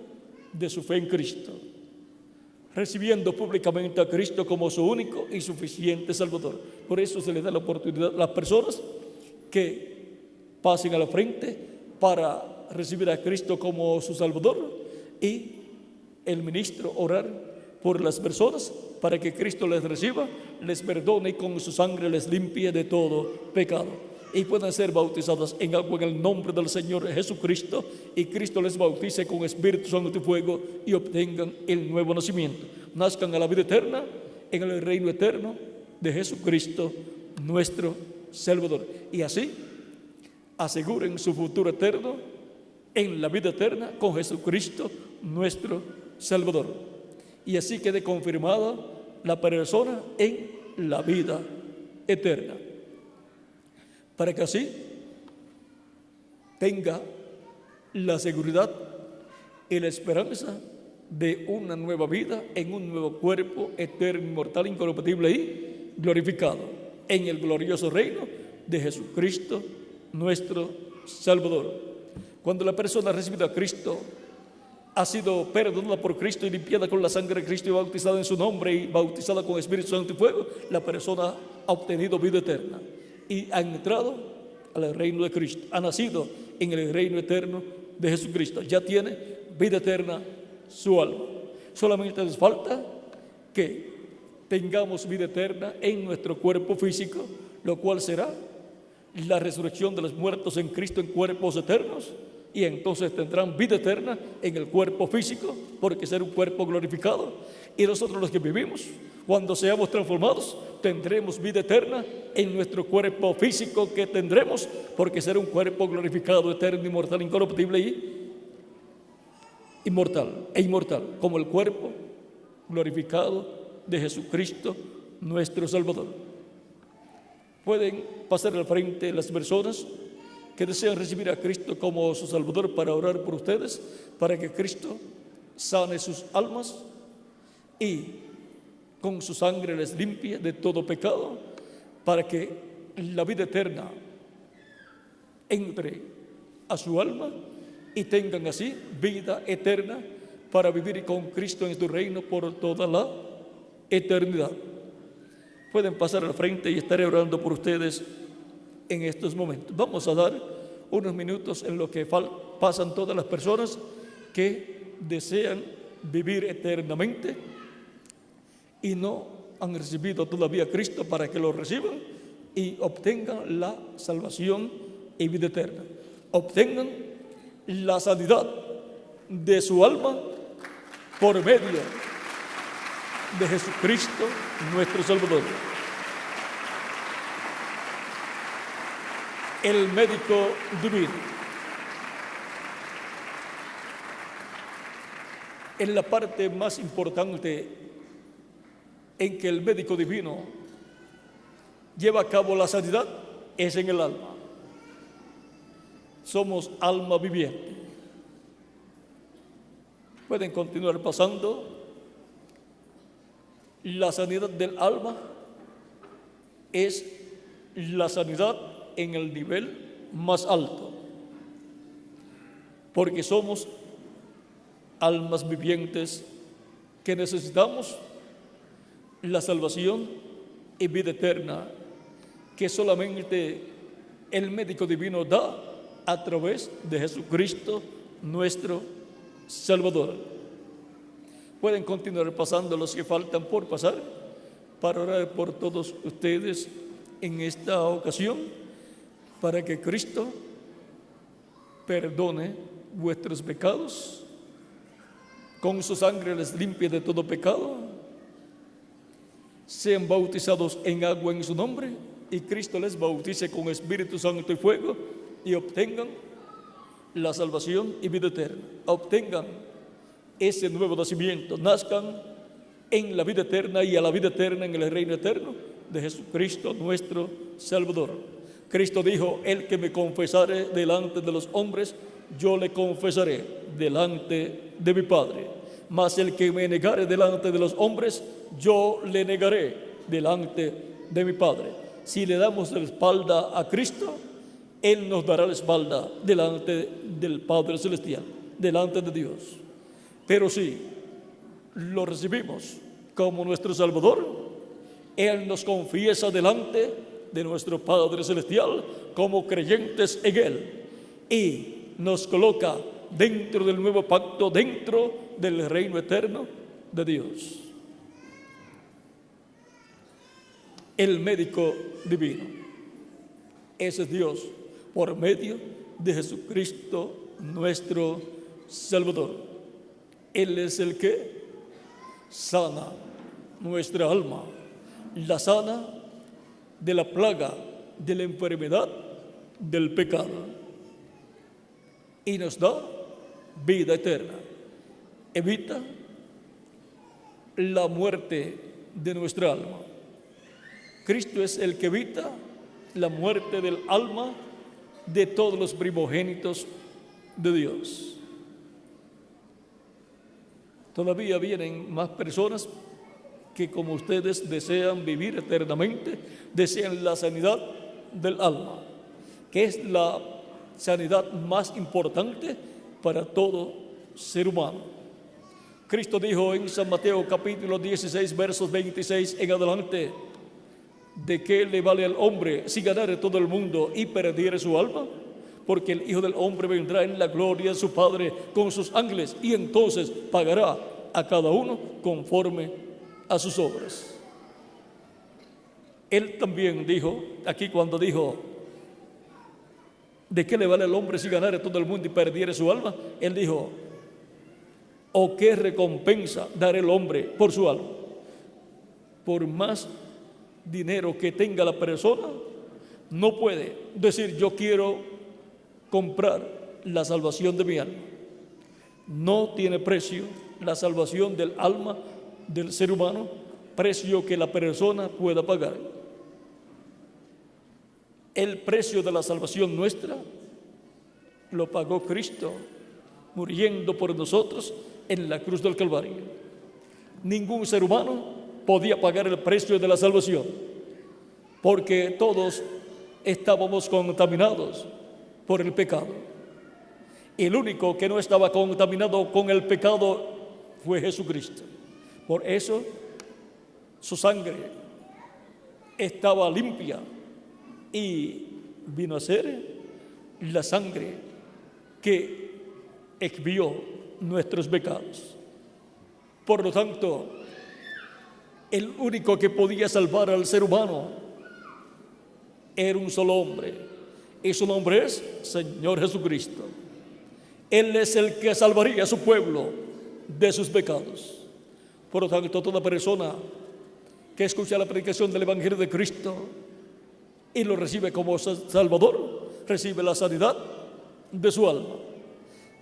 de su fe en Cristo, recibiendo públicamente a Cristo como su único y suficiente Salvador. Por eso se le da la oportunidad a las personas que pasen a la frente para recibir a Cristo como su Salvador, y el ministro orar por las personas para que Cristo les reciba, les perdone y con su sangre les limpie de todo pecado, y puedan ser bautizadas en agua en el nombre del Señor Jesucristo, y Cristo les bautice con Espíritu Santo y fuego y obtengan el nuevo nacimiento, nazcan a la vida eterna en el reino eterno de Jesucristo nuestro Salvador, y así aseguren su futuro eterno en la vida eterna con Jesucristo nuestro Salvador, y así quede confirmada la persona en la vida eterna, para que así tenga la seguridad y la esperanza de una nueva vida en un nuevo cuerpo eterno, inmortal, incorruptible y glorificado en el glorioso reino de Jesucristo nuestro Salvador. Cuando la persona ha recibido a Cristo, ha sido perdonada por Cristo y limpiada con la sangre de Cristo y bautizada en su nombre y bautizada con Espíritu Santo y fuego, la persona ha obtenido vida eterna y ha entrado al reino de Cristo, ha nacido en el reino eterno de Jesucristo, ya tiene vida eterna su alma. Solamente nos falta que tengamos vida eterna en nuestro cuerpo físico, lo cual será la resurrección de los muertos en Cristo en cuerpos eternos, y entonces tendrán vida eterna en el cuerpo físico, porque será un cuerpo glorificado. Y nosotros los que vivimos, cuando seamos transformados, tendremos vida eterna en nuestro cuerpo físico que tendremos, porque será un cuerpo glorificado, eterno, inmortal, incorruptible y inmortal, como el cuerpo glorificado de Jesucristo, nuestro Salvador. Pueden pasar al frente las personas que desean recibir a Cristo como su Salvador para orar por ustedes, para que Cristo sane sus almas y con su sangre les limpie de todo pecado, para que la vida eterna entre a su alma y tengan así vida eterna para vivir con Cristo en su reino por toda la eternidad. Pueden pasar al frente y estaré orando por ustedes en estos momentos. Vamos a dar unos minutos en lo que pasan todas las personas que desean vivir eternamente y no han recibido todavía a Cristo, para que lo reciban y obtengan la salvación y vida eterna. Obtengan la sanidad de su alma por medio de Jesucristo, nuestro Salvador. El médico divino. En la parte más importante en que el médico divino lleva a cabo la sanidad es en el alma. Somos alma viviente. Pueden continuar pasando. La sanidad del alma es la sanidad en el nivel más alto, porque somos almas vivientes que necesitamos la salvación y vida eterna que solamente el médico divino da a través de Jesucristo, nuestro Salvador. Pueden continuar pasando los que faltan por pasar para orar por todos ustedes en esta ocasión, para que Cristo perdone vuestros pecados, con su sangre les limpie de todo pecado, sean bautizados en agua en su nombre y Cristo les bautice con Espíritu Santo y fuego y obtengan la salvación y vida eterna. Obtengan ese nuevo nacimiento, nazcan en la vida eterna y a la vida eterna en el reino eterno de Jesucristo, nuestro Salvador. Cristo dijo: el que me confesare delante de los hombres, yo le confesaré delante de mi Padre. Mas el que me negare delante de los hombres, yo le negaré delante de mi Padre. Si le damos la espalda a Cristo, Él nos dará la espalda delante del Padre Celestial, delante de Dios. Pero si lo recibimos como nuestro Salvador, Él nos confiesa delante de nuestro Padre Celestial como creyentes en Él y nos coloca dentro del nuevo pacto, dentro del reino eterno de Dios. El médico divino, ese es Dios por medio de Jesucristo, nuestro Salvador. Él es el que sana nuestra alma, la sana de la plaga, de la enfermedad, del pecado, y nos da vida eterna. Evita la muerte de nuestra alma. Cristo es el que evita la muerte del alma de todos los primogénitos de Dios. Todavía vienen más personas que, como ustedes, desean vivir eternamente, desean la sanidad del alma, que es la sanidad más importante para todo ser humano. Cristo dijo en San Mateo capítulo 16, versos 26 en adelante: ¿de qué le vale al hombre si ganare todo el mundo y perdiere su alma? porque el Hijo del Hombre vendrá en la gloria de su Padre con sus ángeles, y entonces pagará a cada uno conforme a sus obras. Él también dijo, aquí cuando dijo, ¿de qué le vale al hombre si ganare todo el mundo y perdiere su alma? Él dijo, ¿o qué recompensa dará el hombre por su alma? Por más dinero que tenga la persona, no puede decir, yo quiero comprar la salvación de mi alma. No tiene precio la salvación del alma del ser humano, precio que la persona pueda pagar. El precio de la salvación nuestra lo pagó Cristo, muriendo por nosotros en la cruz del Calvario. Ningún ser humano podía pagar el precio de la salvación, porque todos estábamos contaminados por el pecado. El único que no estaba contaminado con el pecado fue Jesucristo. Por eso su sangre estaba limpia y vino a ser la sangre que expió nuestros pecados. Por lo tanto, el único que podía salvar al ser humano era un solo hombre, y su nombre es Señor Jesucristo. Él es el que salvaría a su pueblo de sus pecados. Por lo tanto, toda persona que escucha la predicación del Evangelio de Cristo y lo recibe como Salvador, recibe la sanidad de su alma,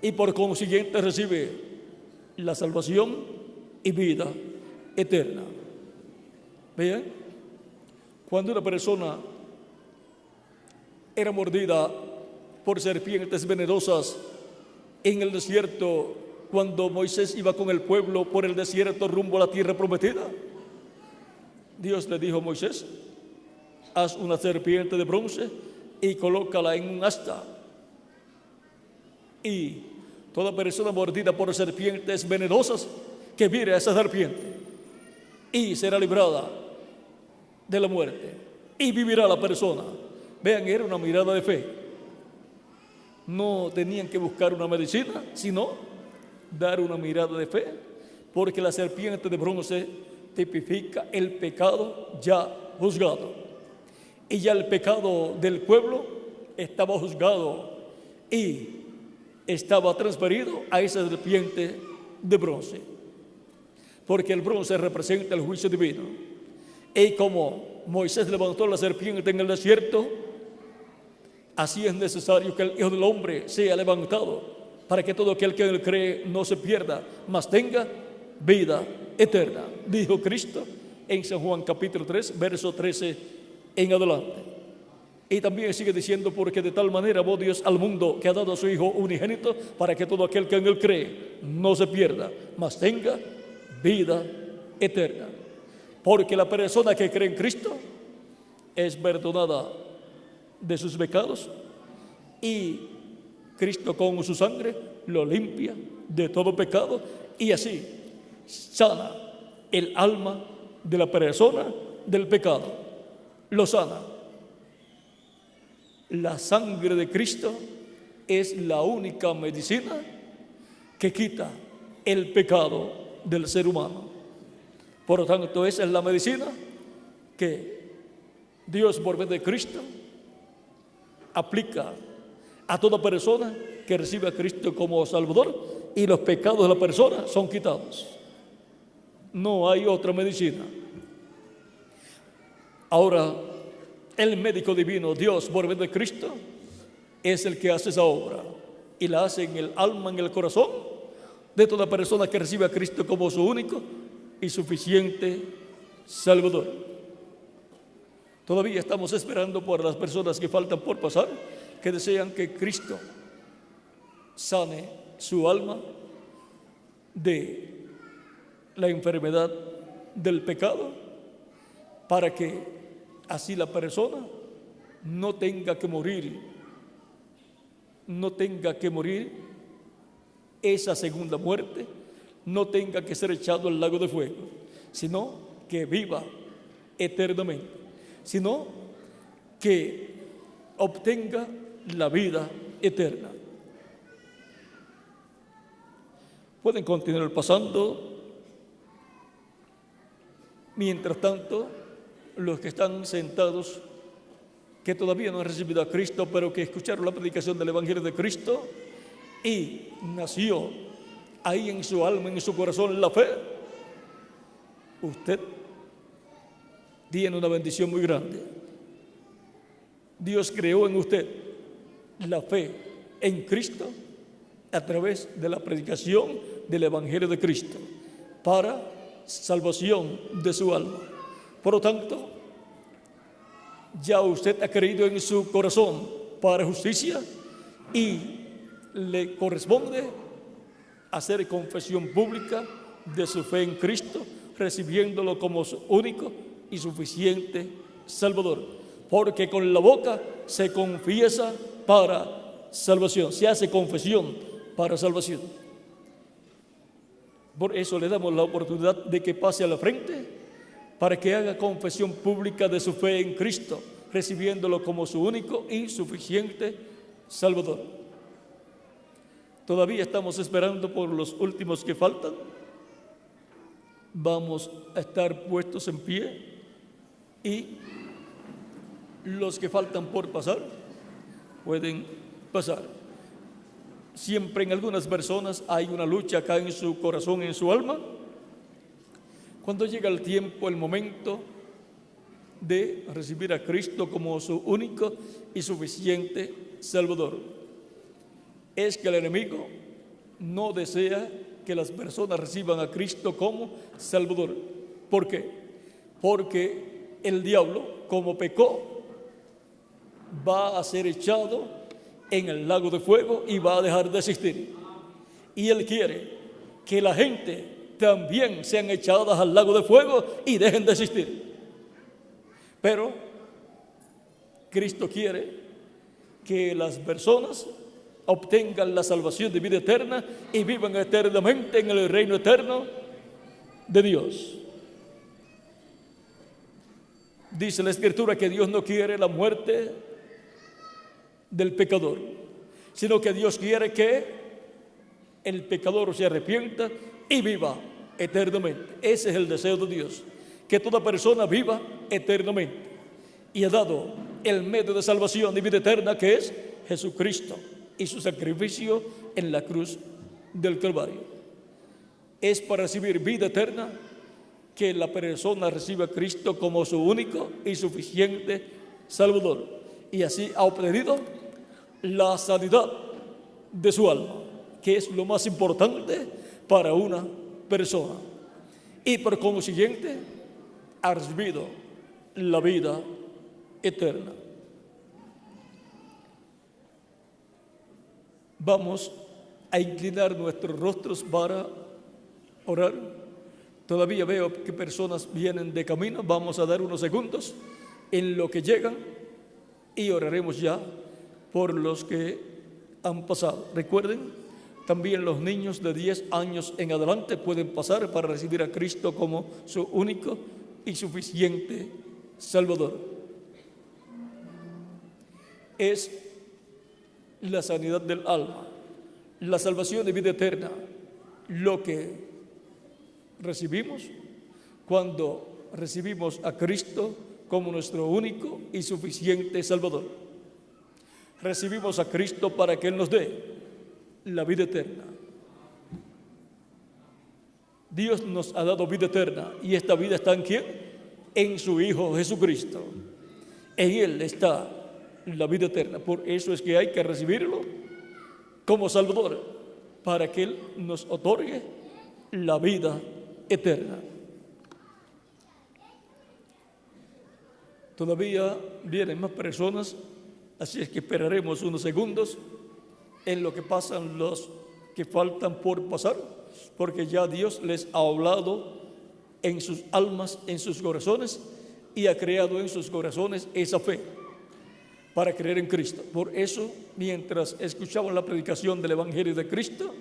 y por consiguiente recibe la salvación y vida eterna. Vean, cuando una persona era mordida por serpientes venenosas en el desierto, cuando Moisés iba con el pueblo por el desierto rumbo a la tierra prometida, Dios le dijo a Moisés, haz una serpiente de bronce y colócala en un asta, y toda persona mordida por serpientes venenosas que mire a esa serpiente y será librada de la muerte y vivirá la persona. Vean, era una mirada de fe. No tenían que buscar una medicina, sino dar una mirada de fe, porque la serpiente de bronce tipifica el pecado ya juzgado. Y ya el pecado del pueblo estaba juzgado y estaba transferido a esa serpiente de bronce, porque el bronce representa el juicio divino. Y como Moisés levantó la serpiente en el desierto, así es necesario que el Hijo del Hombre sea levantado, para que todo aquel que en él cree no se pierda, mas tenga vida eterna, dijo Cristo en San Juan capítulo 3, verso 13 en adelante. Y también sigue diciendo, porque de tal manera amó Dios al mundo que ha dado a su Hijo unigénito, para que todo aquel que en él cree no se pierda, mas tenga vida eterna. Porque la persona que cree en Cristo es perdonada de sus pecados, y Cristo con su sangre lo limpia de todo pecado, y así sana el alma de la persona del pecado, lo sana. La sangre de Cristo es la única medicina que quita el pecado del ser humano. Por lo tanto, esa es la medicina que Dios, por medio de Cristo, aplica a toda persona que recibe a Cristo como Salvador, y los pecados de la persona son quitados. No hay otra medicina. Ahora, el médico divino, Dios, por medio de Cristo, es el que hace esa obra, y la hace en el alma, en el corazón de toda persona que recibe a Cristo como su único y suficiente Salvador. Todavía estamos esperando por las personas que faltan por pasar, que desean que Cristo sane su alma de la enfermedad del pecado, para que así la persona no tenga que morir esa segunda muerte, no tenga que ser echado al lago de fuego, sino que viva eternamente, sino que obtenga la vida eterna. Pueden continuar pasando. Mientras tanto, los que están sentados, que todavía no han recibido a Cristo, pero que escucharon la predicación del Evangelio de Cristo y nació ahí en su alma, en su corazón, la fe, usted tiene una bendición muy grande. Dios creó en usted la fe en Cristo a través de la predicación del Evangelio de Cristo para salvación de su alma. Por lo tanto, ya usted ha creído en su corazón para justicia y le corresponde hacer confesión pública de su fe en Cristo, recibiéndolo como su único y suficiente Salvador. Porque con la boca se confiesa para salvación, se hace confesión para salvación. Por eso le damos la oportunidad de que pase a la frente para que haga confesión pública de su fe en Cristo, recibiéndolo como su único y suficiente Salvador. Todavía estamos esperando por los últimos que faltan. Vamos a estar puestos en pie y los que faltan por pasar pueden pasar. Siempre en algunas personas hay una lucha acá en su corazón, en su alma. Cuando llega el tiempo, el momento de recibir a Cristo como su único y suficiente Salvador, es que el enemigo no desea que las personas reciban a Cristo como Salvador. ¿Por qué? Porque el diablo, como pecó, va a ser echado en el lago de fuego y va a dejar de existir. Y él quiere que la gente también sean echadas al lago de fuego y dejen de existir. Pero Cristo quiere que las personas obtengan la salvación de vida eterna y vivan eternamente en el reino eterno de Dios. Dice la Escritura que Dios no quiere la muerte del pecador, sino que Dios quiere que el pecador se arrepienta y viva eternamente. Ese es el deseo de Dios, que toda persona viva eternamente, y ha dado el medio de salvación y vida eterna, que es Jesucristo y su sacrificio en la cruz del Calvario. Es para recibir vida eterna que la persona recibe a Cristo como su único y suficiente Salvador, y así ha obtenido la sanidad de su alma, que es lo más importante para una persona, y por consiguiente ha recibido la vida eterna. Vamos a inclinar nuestros rostros para orar. Todavía veo que personas vienen de camino. Vamos a dar unos segundos en lo que llegan y oraremos ya por los que han pasado. Recuerden, también los niños de 10 años en adelante pueden pasar para recibir a Cristo como su único y suficiente Salvador. Es la sanidad del alma, la salvación de vida eterna, lo que recibimos cuando recibimos a Cristo como nuestro único y suficiente Salvador. Recibimos a Cristo para que Él nos dé la vida eterna. Dios nos ha dado vida eterna, y esta vida está ¿en quién? En su Hijo Jesucristo. En Él está la vida eterna. Por eso es que hay que recibirlo como Salvador, para que Él nos otorgue la vida eterna. Todavía vienen más personas, así es que esperaremos unos segundos en lo que pasan los que faltan por pasar, porque ya Dios les ha hablado en sus almas, en sus corazones, y ha creado en sus corazones esa fe para creer en Cristo. Por eso, mientras escuchaban la predicación del Evangelio de Cristo,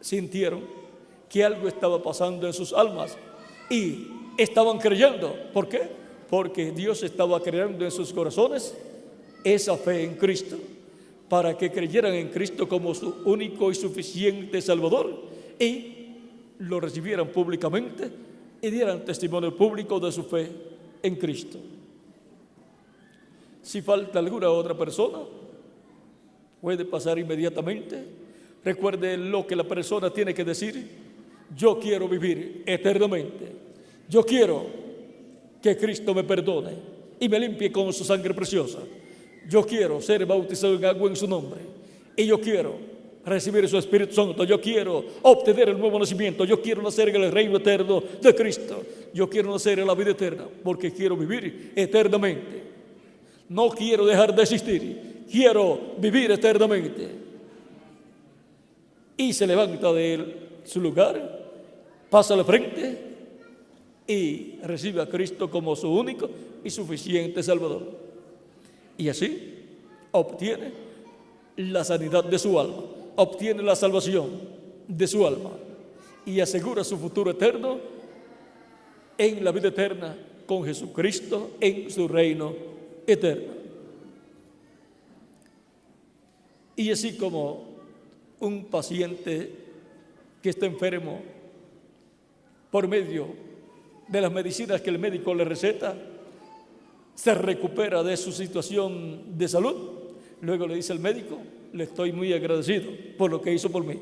sintieron que algo estaba pasando en sus almas y estaban creyendo. ¿Por qué? Porque Dios estaba creando en sus corazones esa fe en Cristo. para que creyeran en Cristo como su único y suficiente Salvador y lo recibieran públicamente y dieran testimonio público de su fe en Cristo. Si falta alguna otra persona, puede pasar inmediatamente. Recuerde lo que la persona tiene que decir: yo quiero vivir eternamente, yo quiero que Cristo me perdone y me limpie con su sangre preciosa, yo quiero ser bautizado en agua en su nombre, y yo quiero recibir su Espíritu Santo, yo quiero obtener el nuevo nacimiento, yo quiero nacer en el reino eterno de Cristo, yo quiero nacer en la vida eterna, porque quiero vivir eternamente. No quiero dejar de existir, quiero vivir eternamente. Y se levanta de su lugar, pasa al frente y recibe a Cristo como su único y suficiente Salvador. Y así obtiene la sanidad de su alma, obtiene la salvación de su alma y asegura su futuro eterno en la vida eterna con Jesucristo en su reino eterno. Y así como un paciente que está enfermo, por medio de las medicinas que el médico le receta, se recupera de su situación de salud, luego le dice al médico: le estoy muy agradecido por lo que hizo por mí.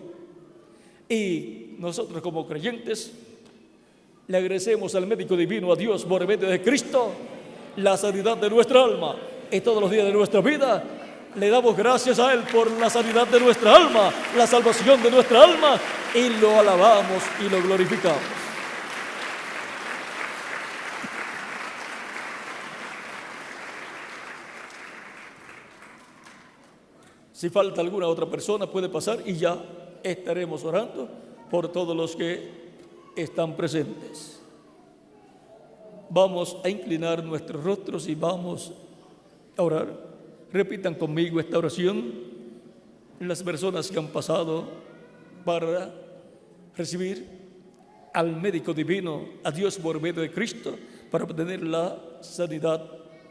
Y nosotros como creyentes le agradecemos al médico divino, a Dios, por medio de Cristo, la sanidad de nuestra alma. Y todos los días de nuestra vida le damos gracias a Él por la sanidad de nuestra alma, la salvación de nuestra alma, y lo alabamos y lo glorificamos. Si falta alguna otra persona, puede pasar y ya estaremos orando por todos los que están presentes. Vamos a inclinar nuestros rostros y vamos a orar. Repitan conmigo esta oración. Las personas que han pasado para recibir al médico divino, a Dios por medio de Cristo, para obtener la sanidad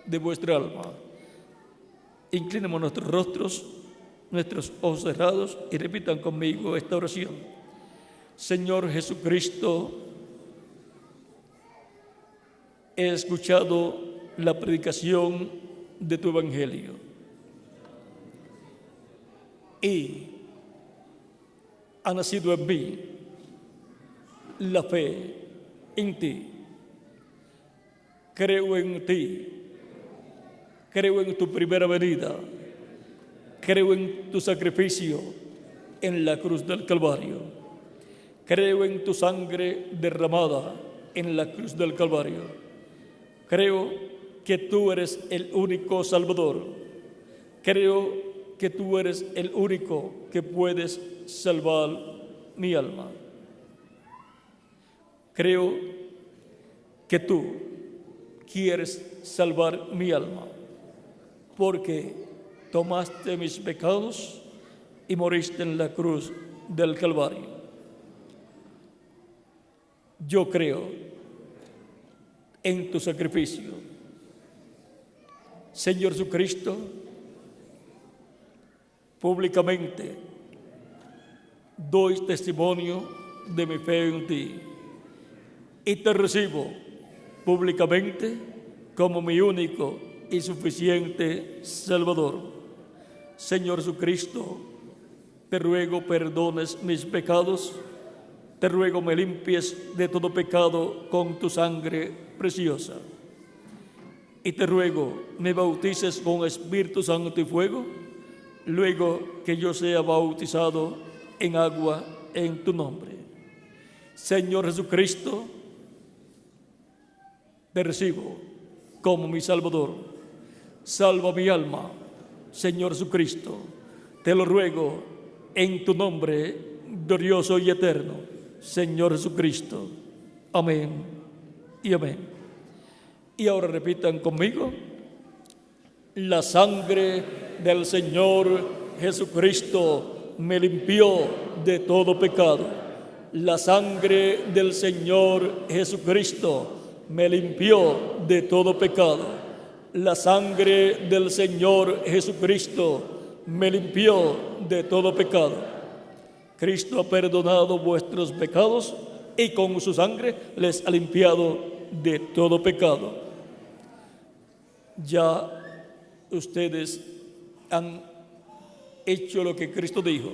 de vuestra alma. Inclinemos nuestros rostros, nuestros ojos cerrados, y repitan conmigo esta oración. Señor Jesucristo, he escuchado la predicación de tu evangelio y ha nacido en mí la fe en ti. Creo en ti, creo en tu primera venida, creo en tu sacrificio en la cruz del Calvario, creo en tu sangre derramada en la cruz del Calvario, creo que tú eres el único Salvador, creo que tú eres el único que puedes salvar mi alma. Creo que tú quieres salvar mi alma, porque tomaste mis pecados y moriste en la cruz del Calvario. Yo creo en tu sacrificio. Señor Jesucristo, públicamente doy testimonio de mi fe en ti y te recibo públicamente como mi único y suficiente Salvador. Señor Jesucristo, te ruego perdones mis pecados, te ruego me limpies de todo pecado con tu sangre preciosa, y te ruego me bautices con Espíritu Santo y fuego, luego que yo sea bautizado en agua en tu nombre. Señor Jesucristo, te recibo como mi Salvador. Salva mi alma, Señor Jesucristo, te lo ruego en tu nombre glorioso y eterno, Señor Jesucristo. Amén y amén. Y ahora repitan conmigo: la sangre del Señor Jesucristo me limpió de todo pecado. La sangre del Señor Jesucristo me limpió de todo pecado. La sangre del Señor Jesucristo me limpió de todo pecado. Cristo ha perdonado vuestros pecados y con su sangre les ha limpiado de todo pecado. Ya ustedes han hecho lo que Cristo dijo: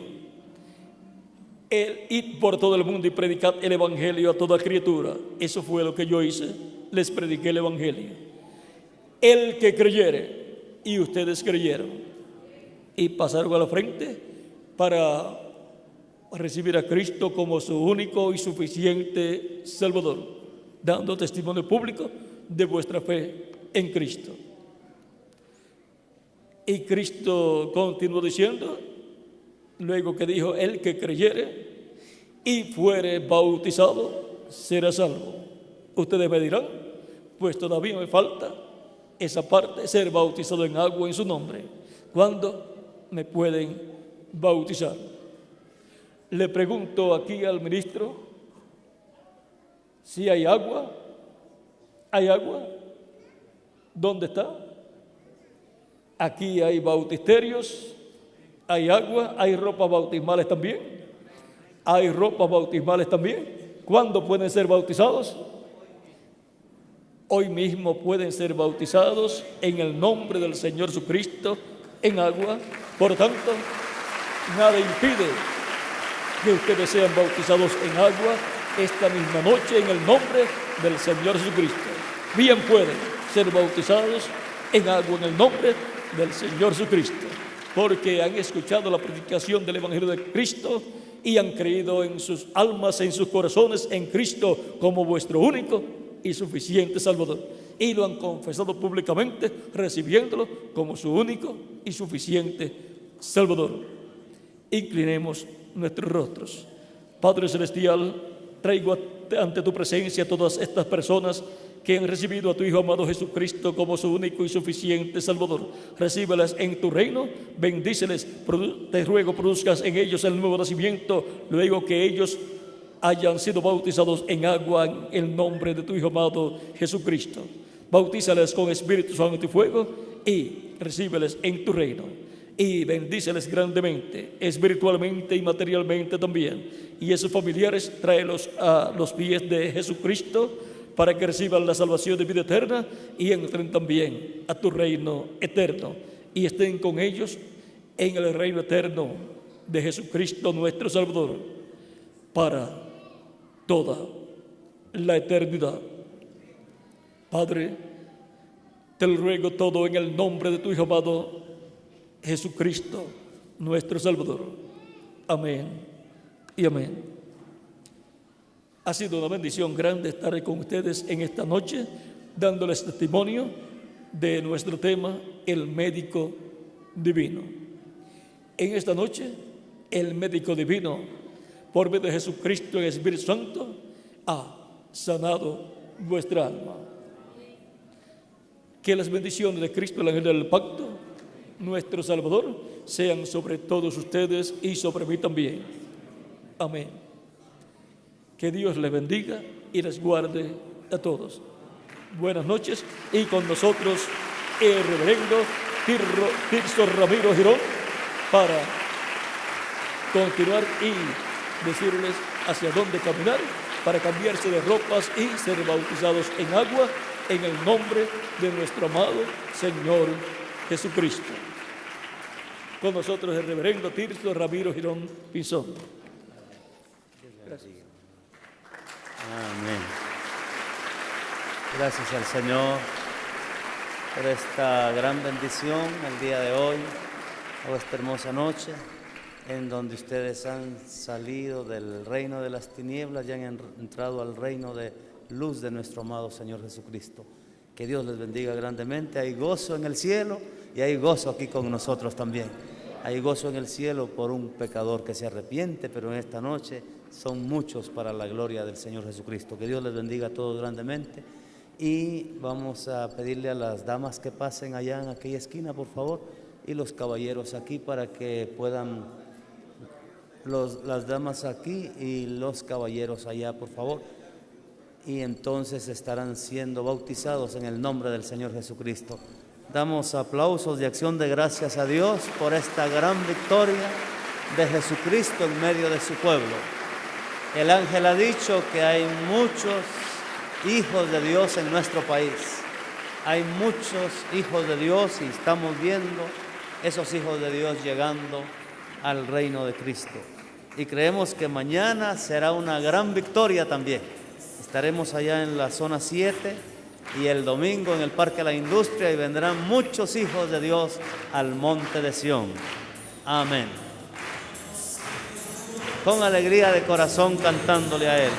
id por todo el mundo y predicad el evangelio a toda criatura. Eso fue lo que yo hice, les prediqué el evangelio. El que creyere, y ustedes creyeron y pasaron a la frente para recibir a Cristo como su único y suficiente Salvador, dando testimonio público de vuestra fe en Cristo. Y Cristo continuó diciendo, luego que dijo: el que creyere y fuere bautizado será salvo. Ustedes me dirán: pues todavía me falta esa parte, ser bautizado en agua en su nombre. ¿Cuándo me pueden bautizar? Le pregunto aquí al ministro si hay agua. ¿Hay agua? ¿Dónde está? Aquí hay bautisterios, hay agua, hay ropas bautismales también. Hay ropas bautismales también. ¿Cuándo pueden ser bautizados? Hoy mismo pueden ser bautizados en el nombre del Señor Jesucristo en agua. Por tanto, nada impide que ustedes sean bautizados en agua esta misma noche en el nombre del Señor Jesucristo. Bien pueden ser bautizados en agua en el nombre del Señor Jesucristo, porque han escuchado la predicación del Evangelio de Cristo y han creído en sus almas, en sus corazones, en Cristo como vuestro único y suficiente Salvador, y lo han confesado públicamente, recibiéndolo como su único y suficiente Salvador. Inclinemos nuestros rostros. Padre Celestial, traigo ante tu presencia a todas estas personas que han recibido a tu Hijo amado Jesucristo como su único y suficiente Salvador. Recíbelas en tu reino, bendíceles, te ruego produzcas en ellos el nuevo nacimiento, luego que ellos hayan sido bautizados en agua en el nombre de tu Hijo amado Jesucristo. Bautízales con Espíritu Santo y fuego y recíbeles en tu reino. Y bendíceles grandemente, espiritualmente y materialmente también. Y esos familiares, tráelos a los pies de Jesucristo para que reciban la salvación de vida eterna y entren también a tu reino eterno y estén con ellos en el reino eterno de Jesucristo nuestro Salvador para toda la eternidad. Padre, te lo ruego todo en el nombre de tu Hijo amado Jesucristo nuestro Salvador. Amén y amén. Ha sido una bendición grande estar con ustedes en esta noche, dándoles testimonio de nuestro tema, el médico divino. En esta noche, el médico divino, por medio de Jesucristo y el Espíritu Santo, ha sanado vuestra alma. Que las bendiciones de Cristo, el ángel del pacto, nuestro Salvador, sean sobre todos ustedes y sobre mí también. Amén. Que Dios les bendiga y les guarde a todos. Buenas noches, y con nosotros el reverendo Tirso Ramiro Girón para continuar y decirles hacia dónde caminar para cambiarse de ropas y ser bautizados en agua en el nombre de nuestro amado Señor Jesucristo. Con nosotros el reverendo Tirso Ramiro Girón Pinzón. Gracias. Amén. Gracias al Señor por esta gran bendición el día de hoy, o esta hermosa noche, en donde ustedes han salido del reino de las tinieblas y han entrado al reino de luz de nuestro amado Señor Jesucristo. Que Dios les bendiga grandemente. Hay gozo en el cielo y hay gozo aquí con nosotros también. Hay gozo en el cielo por un pecador que se arrepiente, pero en esta noche son muchos para la gloria del Señor Jesucristo. Que Dios les bendiga a todos grandemente. Y vamos a pedirle a las damas que pasen allá en aquella esquina, por favor, y los caballeros aquí para que puedan, las damas aquí y los caballeros allá, por favor. Y entonces estarán siendo bautizados en el nombre del Señor Jesucristo. Damos aplausos de acción de gracias a Dios por esta gran victoria de Jesucristo en medio de su pueblo. El ángel ha dicho que hay muchos hijos de Dios en nuestro país. Hay muchos hijos de Dios y estamos viendo esos hijos de Dios llegando al reino de Cristo. Y creemos que mañana será una gran victoria también. Estaremos allá en la zona 7 y el domingo en el Parque de la Industria y vendrán muchos hijos de Dios al monte de Sión. Amén. Con alegría de corazón cantándole a Él.